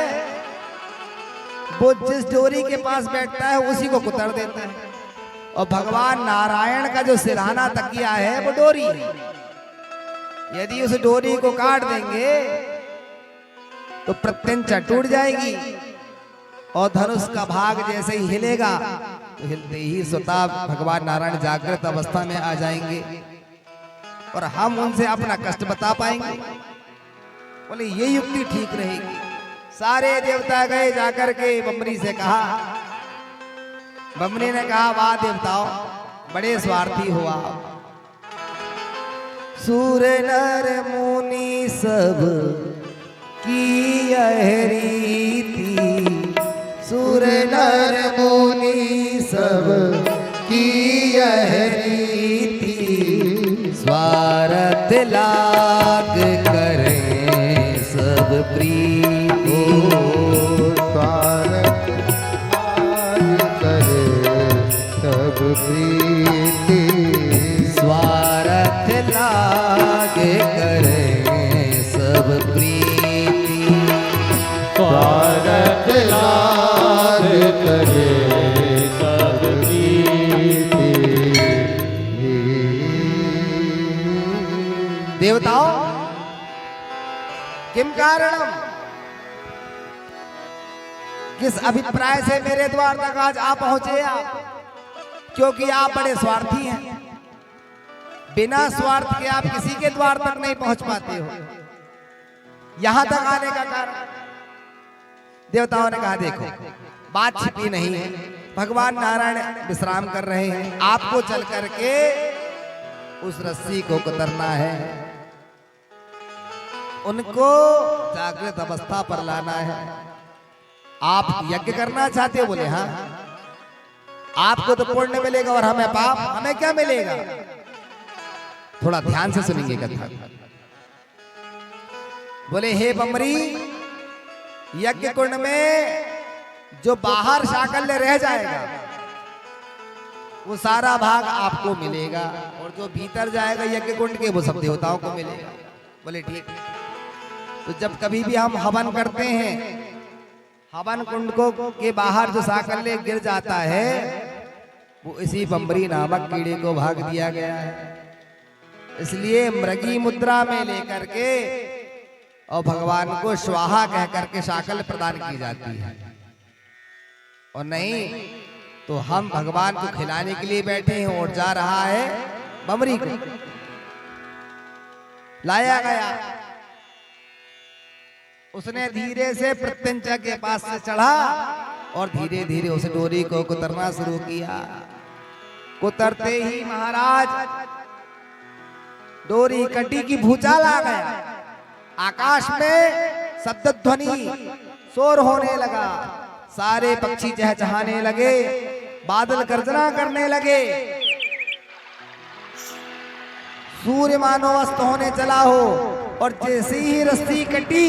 वो जिस डोरी के पास बैठता है उसी को कुतर देता है, और भगवान नारायण का जो सिरहाना तकिया है वो डोरी है। यदि उस डोरी को काट देंगे तो प्रत्यंचा टूट जाएगी, और धनुष का भाग जैसे ही हिलेगा तो हिलते ही स्वतः भगवान नारायण जागृत अवस्था में आ जाएंगे और हम उनसे अपना कष्ट बता पाएंगे। बोले ये युक्ति ठीक रहेगी। सारे देवता गए, जाकर के बमरी से कहा। बमरी ने कहा वाह देवताओं, बड़े स्वार्थी हुआ, सूर नर मुनि सब की यह रीति, सूर नर मुनि सब की यह रीति, स्वार्थ लाग करे सब प्रीति, स्वार्थ लाग करे सब प्रीति, स्वार्थ लाग करे सब प्रीति, स्वार्थ लाग करे सब प्रीति। देवताओं किम कारणम, किस अभिप्राय से मेरे द्वार तक आज आप पहुंचे? आप क्योंकि आप बड़े स्वार्थी हैं, बिना स्वार्थ के आप किसी के द्वार तक नहीं पहुंच पाते हो। यहां तक आने का कारण? देवताओं ने कहा देखो बात छिपी नहीं है, भगवान नारायण विश्राम कर रहे हैं, आपको चल करके उस रस्सी को कुतरना है, उनको जागृत अवस्था पर लाना है। आप यज्ञ करना चाहते हो? बोले हाँ। आपको तो पुण्य मिलेगा और हमें पाप, हमें क्या मिलेगा? थोड़ा ध्यान से सुनेंगे कथा। बोले हे बमरी, यज्ञ कुंड में जो बाहर साकल्य रह जाएगा वो सारा भाग आपको मिलेगा, और जो भीतर जाएगा यज्ञ कुंड के वो सब देवताओं को मिलेगा। बोले ठीक। तो जब कभी भी हम हवन करते हैं, हवन कुंड को के बाहर जो साकल्य गिर जाता है वो इसी बम्बरी नामक कीड़े को भाग दिया गया है। इसलिए मृगी मुद्रा में लेकर के और भगवान को स्वाहा कह करके साकल्य प्रदान की जाती है, और नहीं तो हम भगवान को खिलाने के लिए बैठे हैं और जा रहा है बमरी को लाया गया। उसने धीरे से प्रत्यंचा के पास से चढ़ा और धीरे धीरे उस डोरी को कुतरना शुरू किया। कुतरते ही महाराज डोरी कटी की भूचाल आ गया, आकाश में शब्द ध्वनि शोर होने लगा, सारे पक्षी चहचहाने लगे, बादल गर्जना करने लगे, सूर्य मानो अस्त होने चला हो। और जैसे ही रस्सी कटी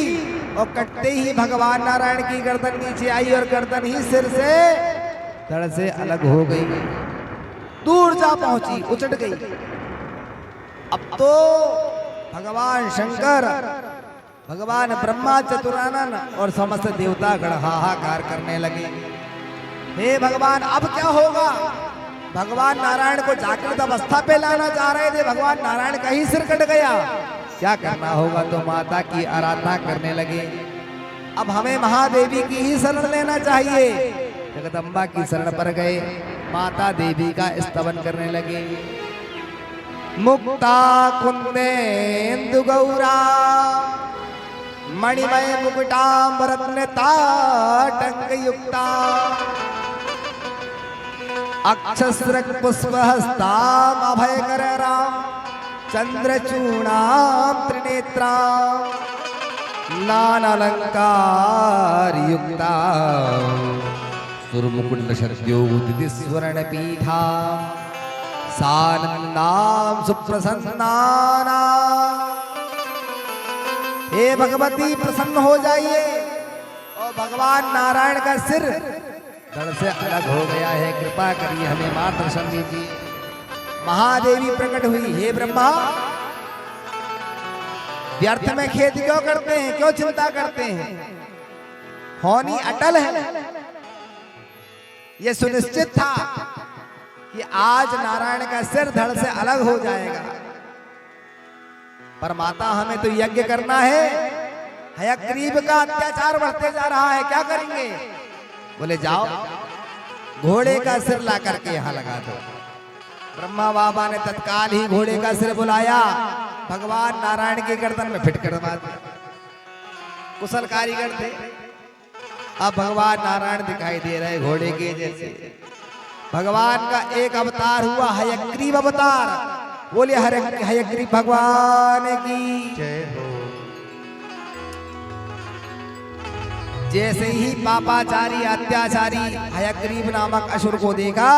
और कटते ही भगवान नारायण की गर्दन नीचे आई और गर्दन ही सिर से धड़ से अलग हो गई, दूर जा पहुंची, उचट गई। अब तो भगवान शंकर, भगवान ब्रह्मा, चतुरानन और समस्त देवता गण हाहाकार करने लगे। हे भगवान अब क्या होगा? भगवान नारायण को जागृत अवस्था पे लाना चाह रहे थे, भगवान नारायण का ही सिर कट गया। क्या करना होगा, तो माता की आराधना करने लगे। अब हमें महादेवी की ही शरण लेना चाहिए। जगदम्बा की शरण पर गए, माता देवी का स्तवन करने लगे। मुक्ता कुंदेन्दु गौरा मणिमय मुकुटाम्बरत्नता टंकयुक्ता अक्षस्रक पुष्पहस्ताम अभयकराम चंद्रचूणाम त्रिनेत्राम नानालंकार युक्ता सुरमुकुंड शक्योदित स्वर्ण पीठा सानंदाम सुप्रसन्नाना। हे भगवती प्रसन्न हो जाइए। और भगवान नारायण का सिर धड़ से अलग हो गया है, कृपा करिए हमें मार्गदर्शन दीजिए। महादेवी प्रकट हुई, हे ब्रह्मा, व्यर्थ में खेद क्यों करते हैं, क्यों चिंता करते हैं? होनी अटल है। यह सुनिश्चित था कि आज नारायण का सिर धड़ से अलग हो जाएगा, पर माता हमें तो यज्ञ करना है। हयग्रीव का अत्याचार बढ़ते जा रहा है, क्या करेंगे? बोले जाओ घोड़े का सिर ला करके यहाँ लगा दो। ब्रह्मा बाबा ने तत्काल ही घोड़े का सिर बुलाया, भगवान नारायण के गर्दन में फिट करवा दिया। कुशल कारीगर थे। अब भगवान नारायण दिखाई दे रहे घोड़े के जैसे। भगवान का एक अवतार हुआ हयग्रीव अवतार। बोले हयग्रीव भगवान की जय हो। जैसे ही पापाचारी अत्याचारी हयग्रीव नामक असुर को देखा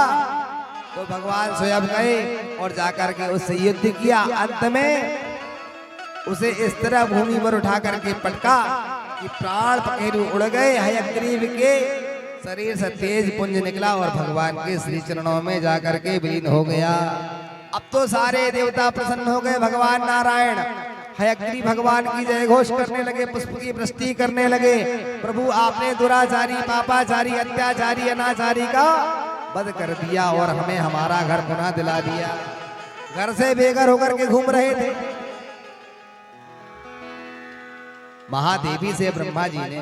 तो भगवान स्वयं गए और जाकर के उससे युद्ध किया। अंत में उसे इस तरह भूमि पर उठा करके पटका कि प्राण पखेरु उड़ गए। हयग्रीव के शरीर से तेज पुंज निकला और भगवान के श्री चरणों में जाकर के विलीन हो गया। अब तो सारे देवता प्रसन्न हो गए। भगवान नारायण हयग्रीव भगवान की जय घोष करने लगे, पुष्प की वृष्टि करने लगे। प्रभु आपने दुराचारी, पापाचारी, अत्याचारी, अनाचारी का वध कर दिया और हमें हमारा घर पुनः दिला दिया। घर से बेघर होकर के घूम रहे थे। महादेवी से ब्रह्मा जी ने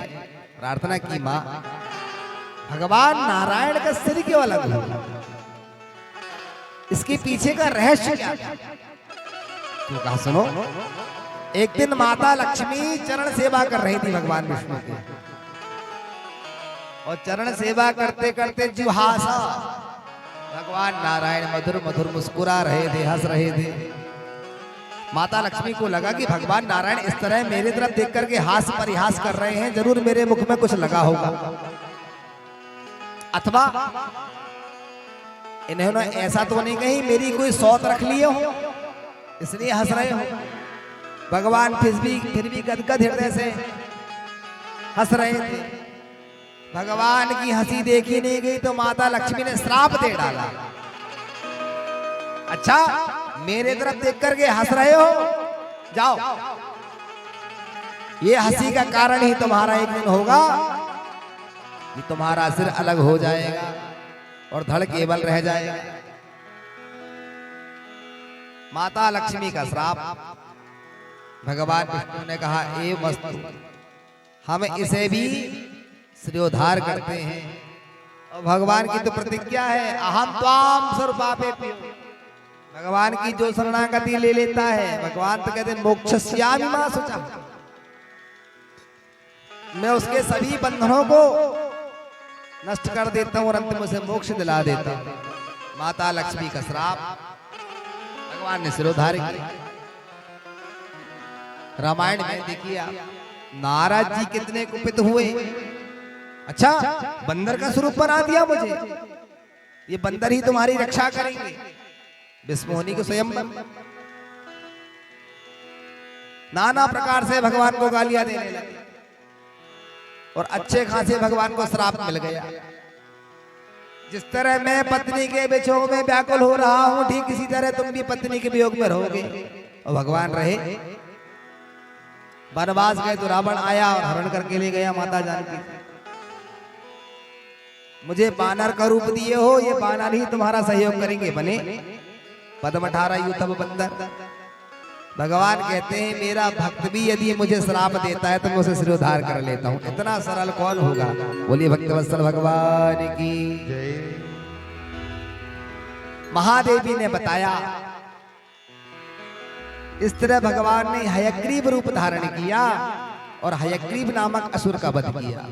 प्रार्थना की, मां भगवान नारायण का सिर क्यों अलग हुआ, इसके पीछे का रहस्य क्या है? तो कहा सुनो। एक दिन माता लक्ष्मी चरण सेवा कर रही थी भगवान विष्णु की, और चरण सेवा करते करते जुहासा भगवान नारायण मधुर मधुर मुस्कुरा रहे थे, हंस रहे थे। माता लक्ष्मी को लगा कि भगवान नारायण इस तरह मेरे तरफ देख करके हास परिहास कर रहे हैं, जरूर मेरे मुख में कुछ लगा होगा, अथवा इन्होंने ऐसा तो नहीं कहीं मेरी कोई सौत रख लिए हो इसलिए हंस रहे हो। भगवान फिर भी गदगद हृदय से हंस रहे थे। भगवान की हंसी देखी नहीं गई तो माता लक्ष्मी ने श्राप दे डाला, अच्छा मेरे तरफ देख करके हंस रहे हो, जाओ ये हंसी का कारण ही तुम्हारा एक दिन होगा कि तुम्हारा सिर अलग हो जाएगा और धड़ केवल रह जाएगा। माता लक्ष्मी का श्राप। भगवान विष्णु ने कहा, ए वस्तु हम इसे भी श्रेयोधार करते हैं, और भगवान की तो प्रतिज्ञा है, अहम त्वाम सर्वपापेभ्यो। भगवान की जो शरणागति ले लेता है, भगवान तो कहते हैं मोक्षस्यामि मा शुचा, मैं उसके सभी बंधनों को नष्ट कर देता हूं और अंत में उसे मोक्ष दिला देता हूं। माता लक्ष्मी का श्राप भगवान ने सिरोधार किया। रामायण में देखिए आप, नारद जी कितने कुपित हुए। अच्छा बंदर का स्वरूप बना दिया मुझे, ये बंदर ही तुम्हारी रक्षा करेंगे। विष्णु को स्वयं नाना प्रकार से भगवान को गालियां देने लगे और अच्छे खासे भगवान को श्राप मिल गया। जिस तरह मैं पत्नी के वियोग में व्याकुल हो रहा हूं, ठीक इसी तरह तुम भी पत्नी के वियोग में रहोगे। और भगवान रहे, वनवास गए तो रावण आया और हरण करके ले गया माता जानकी। मुझे बानर का रूप दिए हो, ये बानर ही तुम्हारा सहयोग करेंगे। बने पद्म 18 यूं तब बंदर। भगवान कहते हैं मेरा भक्त भी यदि मुझे श्राप देता है तो मैं उसे सिरोधार कर लेता हूँ। इतना सरल कौन होगा? बोलिए भक्तवत्सल भगवान की जय। महादेवी ने बताया इस तरह भगवान ने हयग्रीव रूप धारण किया और हयग्रीव नामक असुर का वध किया।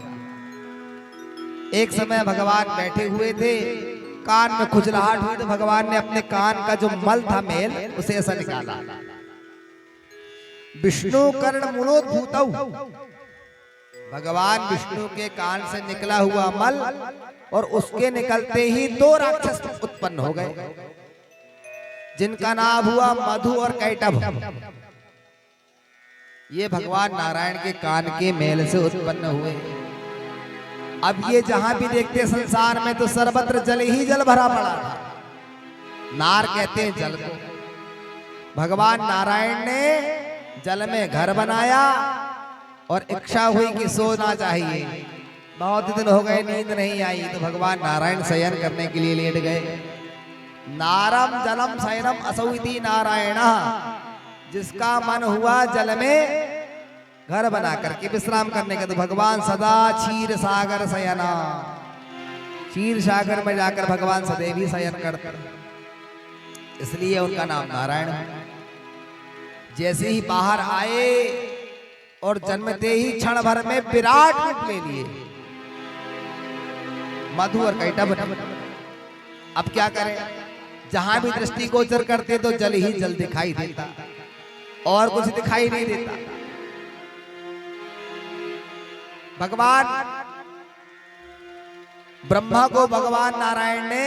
एक समय भगवान बैठे हुए थे, कान में खुजलाहट हुई तो भगवान ने अपने कान का जो मल था मेल उसे ऐसा निकाला। विष्णु कर्ण मूलोद्भूतौ, भगवान विष्णु के कान से निकला हुआ मल और उसके निकलते ही दो राक्षस उत्पन्न हो गए, जिनका नाम हुआ मधु और कैटभ। ये भगवान नारायण के कान के मेल से उत्पन्न हुए। अब ये जहां भी देखते संसार में तो सर्वत्र जल ही जल भरा पड़ा था। नार कहते हैं जल को। भगवान नारायण ने जल में घर बनाया और इच्छा हुई कि सोना चाहिए। बहुत दिन हो गए नींद नहीं आई तो भगवान नारायण शयन करने के लिए लेट गए। नारम जलम शयनम असौ इति नारायण, जिसका मन हुआ जल में घर बना करके विश्राम करने का तो भगवान सदा क्षीर सागर शयना, क्षीर सागर में जाकर भगवान सदैव ही शयन करते, इसलिए उनका नाम नारायण है। जैसे ही बाहर आए और जन्मते ही क्षण भर में विराट रूप ले लिए मधु और कैटभ। अब क्या करें, जहां भी दृष्टिगोचर करते तो जल ही जल दिखाई देता और कुछ दिखाई नहीं देता। भगवान ब्रह्मा को भगवान नारायण ने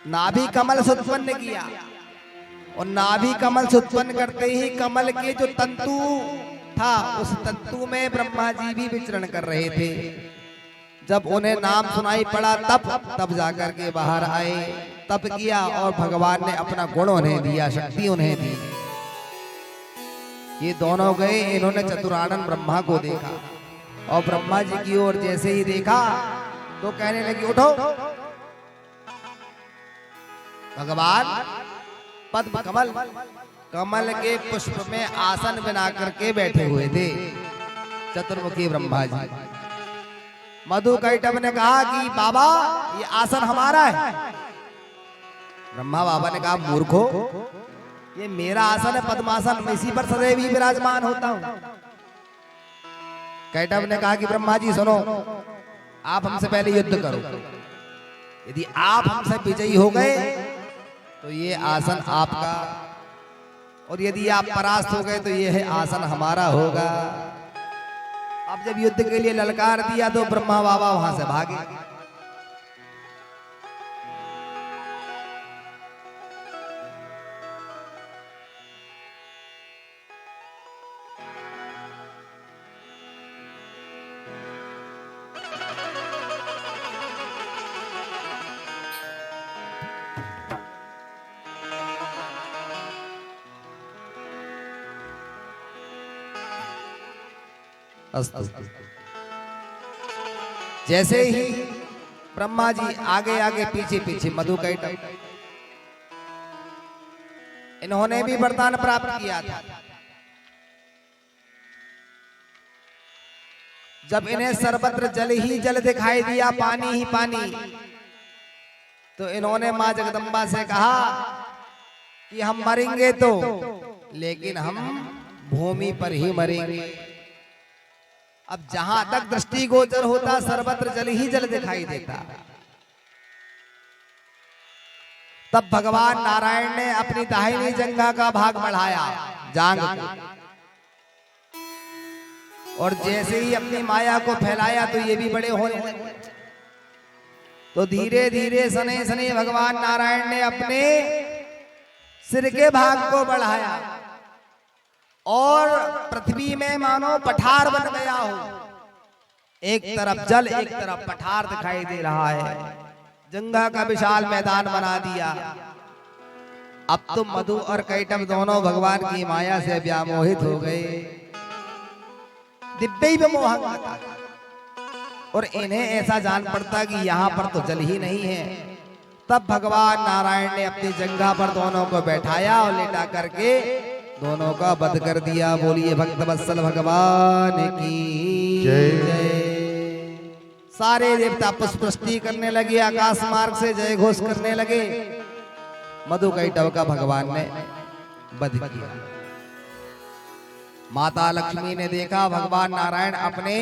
नाभि कमल से उत्पन्न किया और नाभि कमल से उत्पन्न करते ही कमल के जो तंतु था उस तंतु में ब्रह्मा जी भी विचरण कर रहे थे। जब उन्हें नाम सुनाई पड़ा तब जाकर के बाहर आए, तप किया और भगवान ने अपना गुण उन्हें दिया, शक्ति उन्हें दी। ये दोनों गए, इन्होंने चतुरानन ब्रह्मा को देखा और ब्रह्मा जी की ओर जैसे ही देखा तो कहने लगी उठो। भगवान पद्म कमल कमल के पुष्प में आसन बना करके बैठे हुए थे चतुर्मुखी ब्रह्मा जी। मधु कैटभ ने कहा कि बाबा ये आसन हमारा है। ब्रह्मा बाबा ने कहा मूर्खो, ये मेरा आसन है पद्मासन, मैं इसी पर सदैव ही विराजमान होता हूं। कैटभ ने कहा कि ब्रह्मा जी सुनो, आप हमसे पहले युद्ध करो, यदि आप हमसे विजयी हो गए तो ये आसन आपका, और यदि आप परास्त हो गए तो ये है आसन हमारा होगा। अब जब युद्ध के लिए ललकार दिया तो ब्रह्मा बाबा वहां से भागे। जैसे ही ब्रह्मा जी आगे आगे पीछे पीछे मधु कैटभ, इन्होंने भी वरदान प्राप्त किया था। जब इन्हें सर्वत्र जल ही जल दिखाई दिया, पानी ही पानी, तो इन्होंने मां जगदम्बा से कहा कि हम मरेंगे तो, लेकिन हम भूमि पर ही मरेंगे। अब जहां तक दृष्टिगोचर होता सर्वत्र जल ही जल दिखाई देता। तब भगवान नारायण ने अपनी दाहिनी जंघा का भाग बढ़ाया, जांग को, और जैसे ही अपनी माया को फैलाया तो ये भी बड़े होने लगे। तो धीरे धीरे सने सने भगवान नारायण ने अपने सिर के भाग को बढ़ाया और पृथ्वी में मानो पठार बन गया हो। एक तरफ जल, एक तरफ पठार दिखाई दे रहा है। जंगा का विशाल मैदान बना दिया। अब तो मधु और कैटभ दोनों भगवान की माया से व्यामोहित हो गए। दिव्य मोहन और इन्हें ऐसा जान पड़ता कि यहाँ पर तो जल ही नहीं है। तब भगवान नारायण ने अपनी जंघा पर दोनों को बैठाया और लेटा करके दोनों का वध कर दिया। बोलिए भक्त वत्सल भगवान की जय। जय। सारे देवता पुष्पवृष्टि करने लगे, आकाश मार्ग से जय घोष करने लगे। मधुकैटभ का भगवान ने वध किया। माता लक्ष्मी ने देखा भगवान नारायण अपने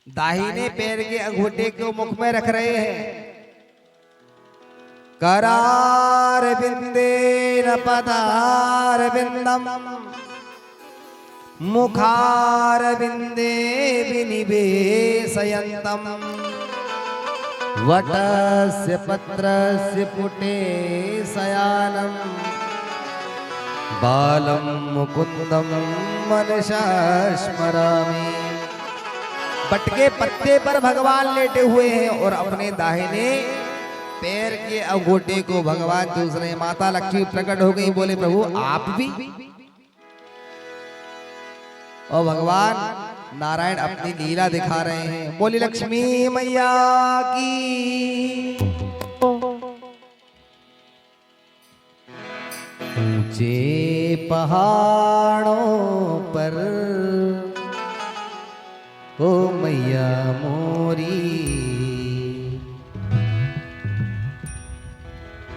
दाहिने पैर के अंगूठे को मुख में रख रहे हैं। करार बिंदेन पदार बिंदम मुखार बिंदे विनिवेशयन्तम वटस्य पत्रस्य पुटे शयानम बालम मुकुंदम मनसा स्मरामि। बट के पत्ते पर भगवान लेटे हुए हैं और अपने दाहिने पैर के अंगूठे को भगवान दूसरे। माता लक्ष्मी प्रकट हो गई, बोले प्रभु आप भी। और भगवान नारायण अपनी लीला दिखा रहे हैं। बोली लक्ष्मी मैया की। ऊंचे पहाड़ों पर ओ मैया मोरी,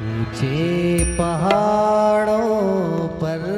ऊंचे पहाड़ों पर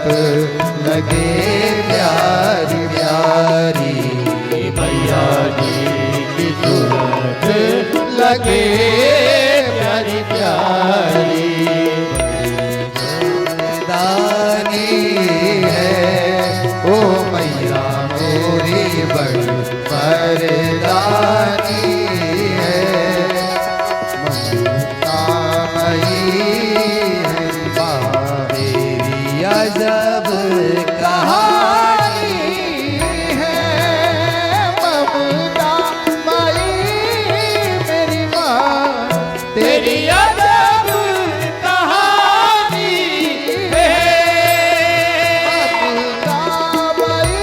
लगे प्यारी प्यारी, मैया जी की सूरत लगे प्यारी प्यारी। दानी है ओ मैया मोरी बड़ी वरदानी है, ममता मई है तेरी अजब कहानी है, ममता मई मेरी माँ तेरी अजब कहानी है, ममता मई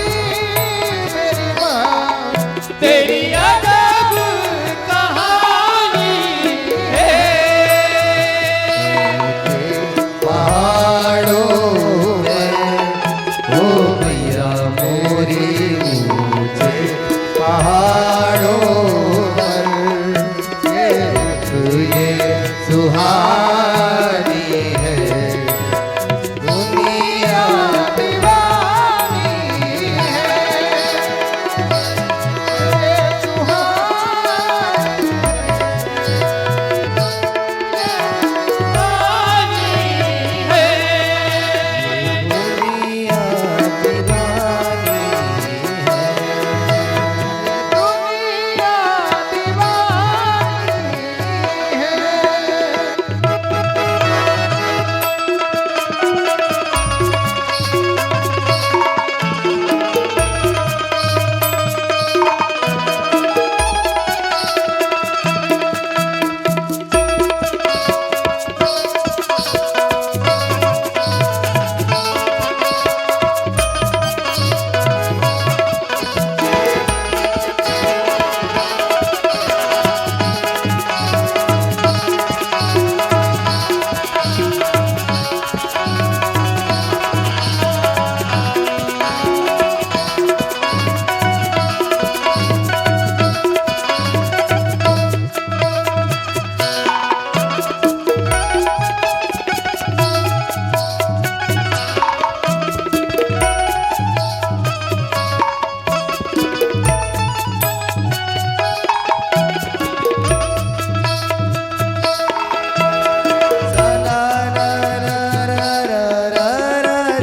मेरी माँ तेरी अजब कहानी है। पहाड़ों में ओ मैया मोरी ऊंचे पहाड़ों पर ये सुहानी है, दुनिया दीवानी है, ये सुहानी दुनिया दीवानी है। दुनिया दीवानी है।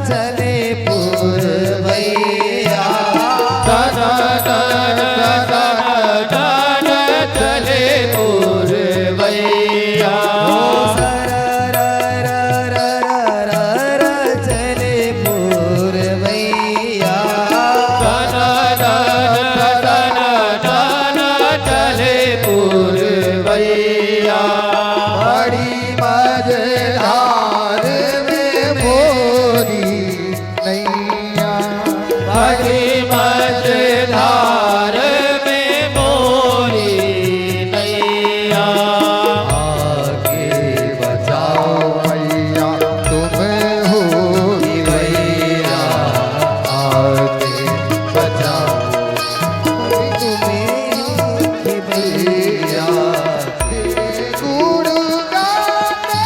चले पुरवैया चले पुरवैया, चले पुरवैया चले पुरवैया। बड़ी मझधार में मोरी नैया, बड़ी मझधार में मोरी नैया, आगे बचाओ मैया तुम हो भैया, आगे बचाओ तुम्हें भैया गुण गाते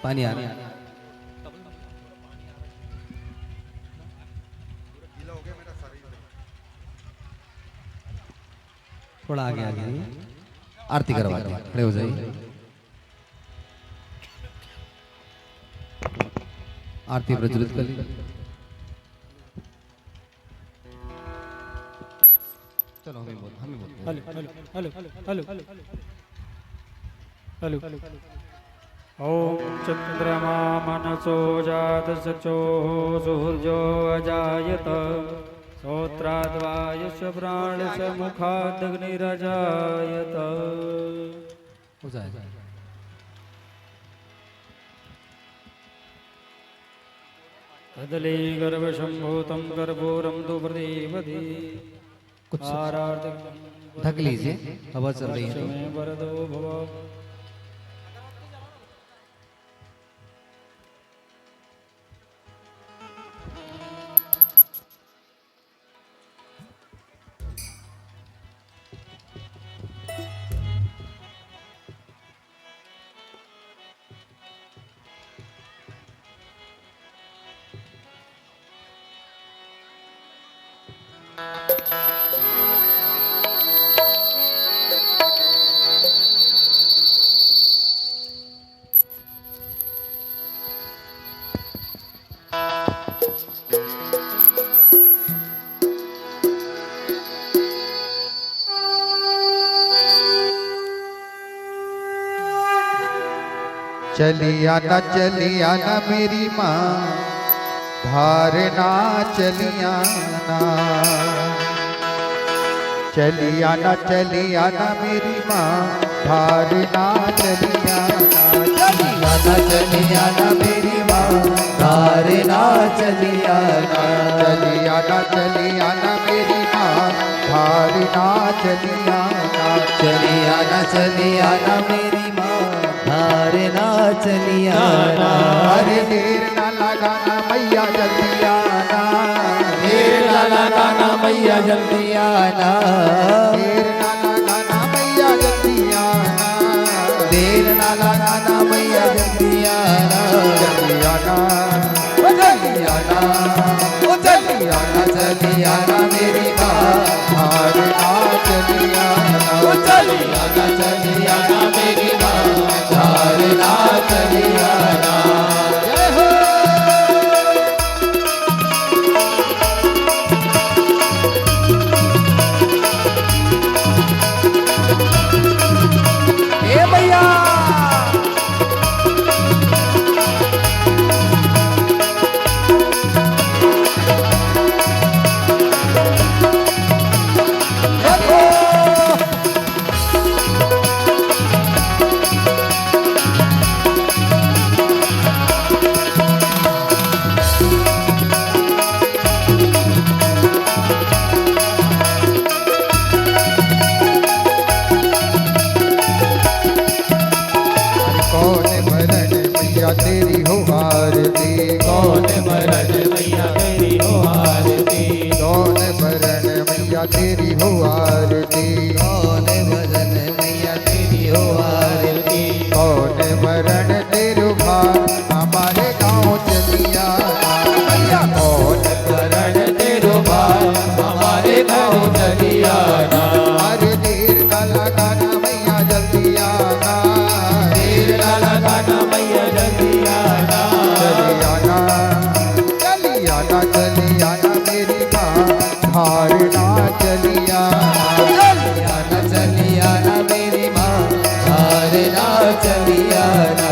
पानी आ रहा है। थोड़ा आगे आ गया। आरती करवा के खड़े हो जाइए। आरती प्रज्वलित कर ली। चलो हमें बोल hello hello hello hello hello ओम चंद्रमा मनसो जात सचो सूर्यो अजायत श्रोत्राद्वायुष प्राणश मुखादग्निरजायत हो जाएगा। कदली गर्भशंभूतं कर्पूरं तु प्रदीपति कुछ ढक लीजिए, हवा चल रही है तो। वरदो भव चलिया ना मेरी माँ धारना चलिया ना। चलिया ना मेरी माँ धारना चलिया ना। चलिया ना मेरी माँ धारना चलिया ना। चलिया ना मेरी माँ धारना चलिया ना। चलिया ना मेरी माँ धारना चलिया ना। अरे देर ना लगाना मैया जल्दी आना। देर ना लगाना मैया जल्दी आना। देर ना लगाना मैया जल्दी आना। देर ना लगाना मैया जल्दी आना। जल्दी आना जल्दी आना जल्दी आना जल्दी आना मेरी माँ धारना चलिया ना। चली आना मेरी माँ धारना चली आना। जय हो। ए भैया कौन भरण मैया तेरी हो आरती। कौन भरण मैया तेरी हो आरती। कौन भरण मैया तेरी हो आरती। कौन भजन मैया तेरी हो आरती। कौन भरण तेरू भार हमारे गाँव चलिया ना। कौन भरण तेरो भार हमारे गाँव चली आना। अरे देर ना लगाना मैया जल्दी आना। देर ना लगाना मैया जल्दी आना। चलिया ना मेरी माँ धारना चलिया ना। चली आना मेरी माँ धारना चली आना।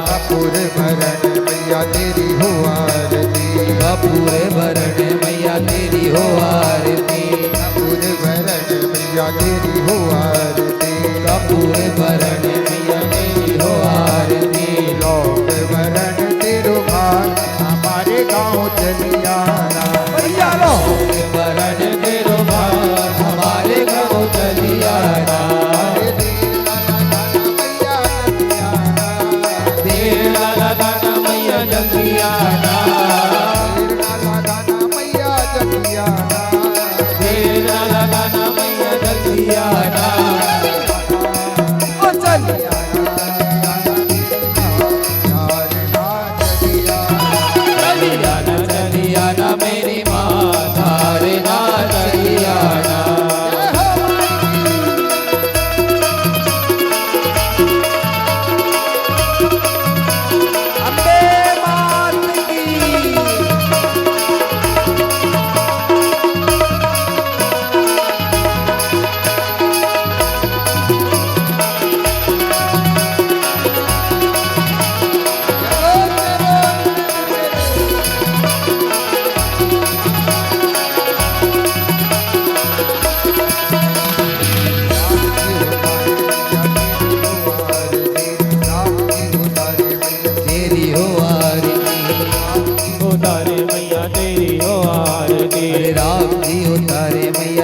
कपूर भरण मैया तेरी हो आरती। कपूर भरण मैया तेरी हो आरती। कपूर भरण मैया तेरी हो आरती। कपूर भरण मैया तेरी हो आरती। लौट भरण तेरो भार हमारे गाँव चलिया ना। कपूर भरण तेरो भार हमारे गाँव चली आना। अरे देर ना लगाना मैया जल्दी आना। देर ना लगाना मैया जल्दी आना। देर ना लगाना मैया जल्दी आना। देर ना लगाना मैया जल्दी आना। ओ चलिया ना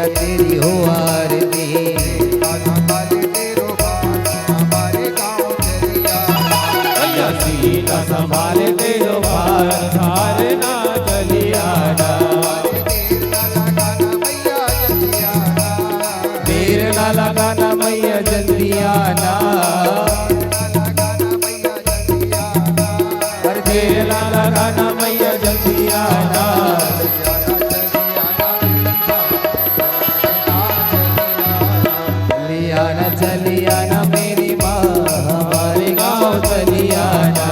तेरी हो आरती। हमारे तेरो भार हमारे गाँव चलिया। मैया सीता संभाले तेरो भार हार ना चलिया ना। देर न लगाना मैया जल्दी आना। देर ना लगाना मैया जल्दी आना। चलियाना चलियाना मेरी माँ हमारे गाँव चलियाना।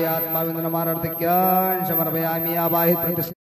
आत्मा समर्पयामि आवाहित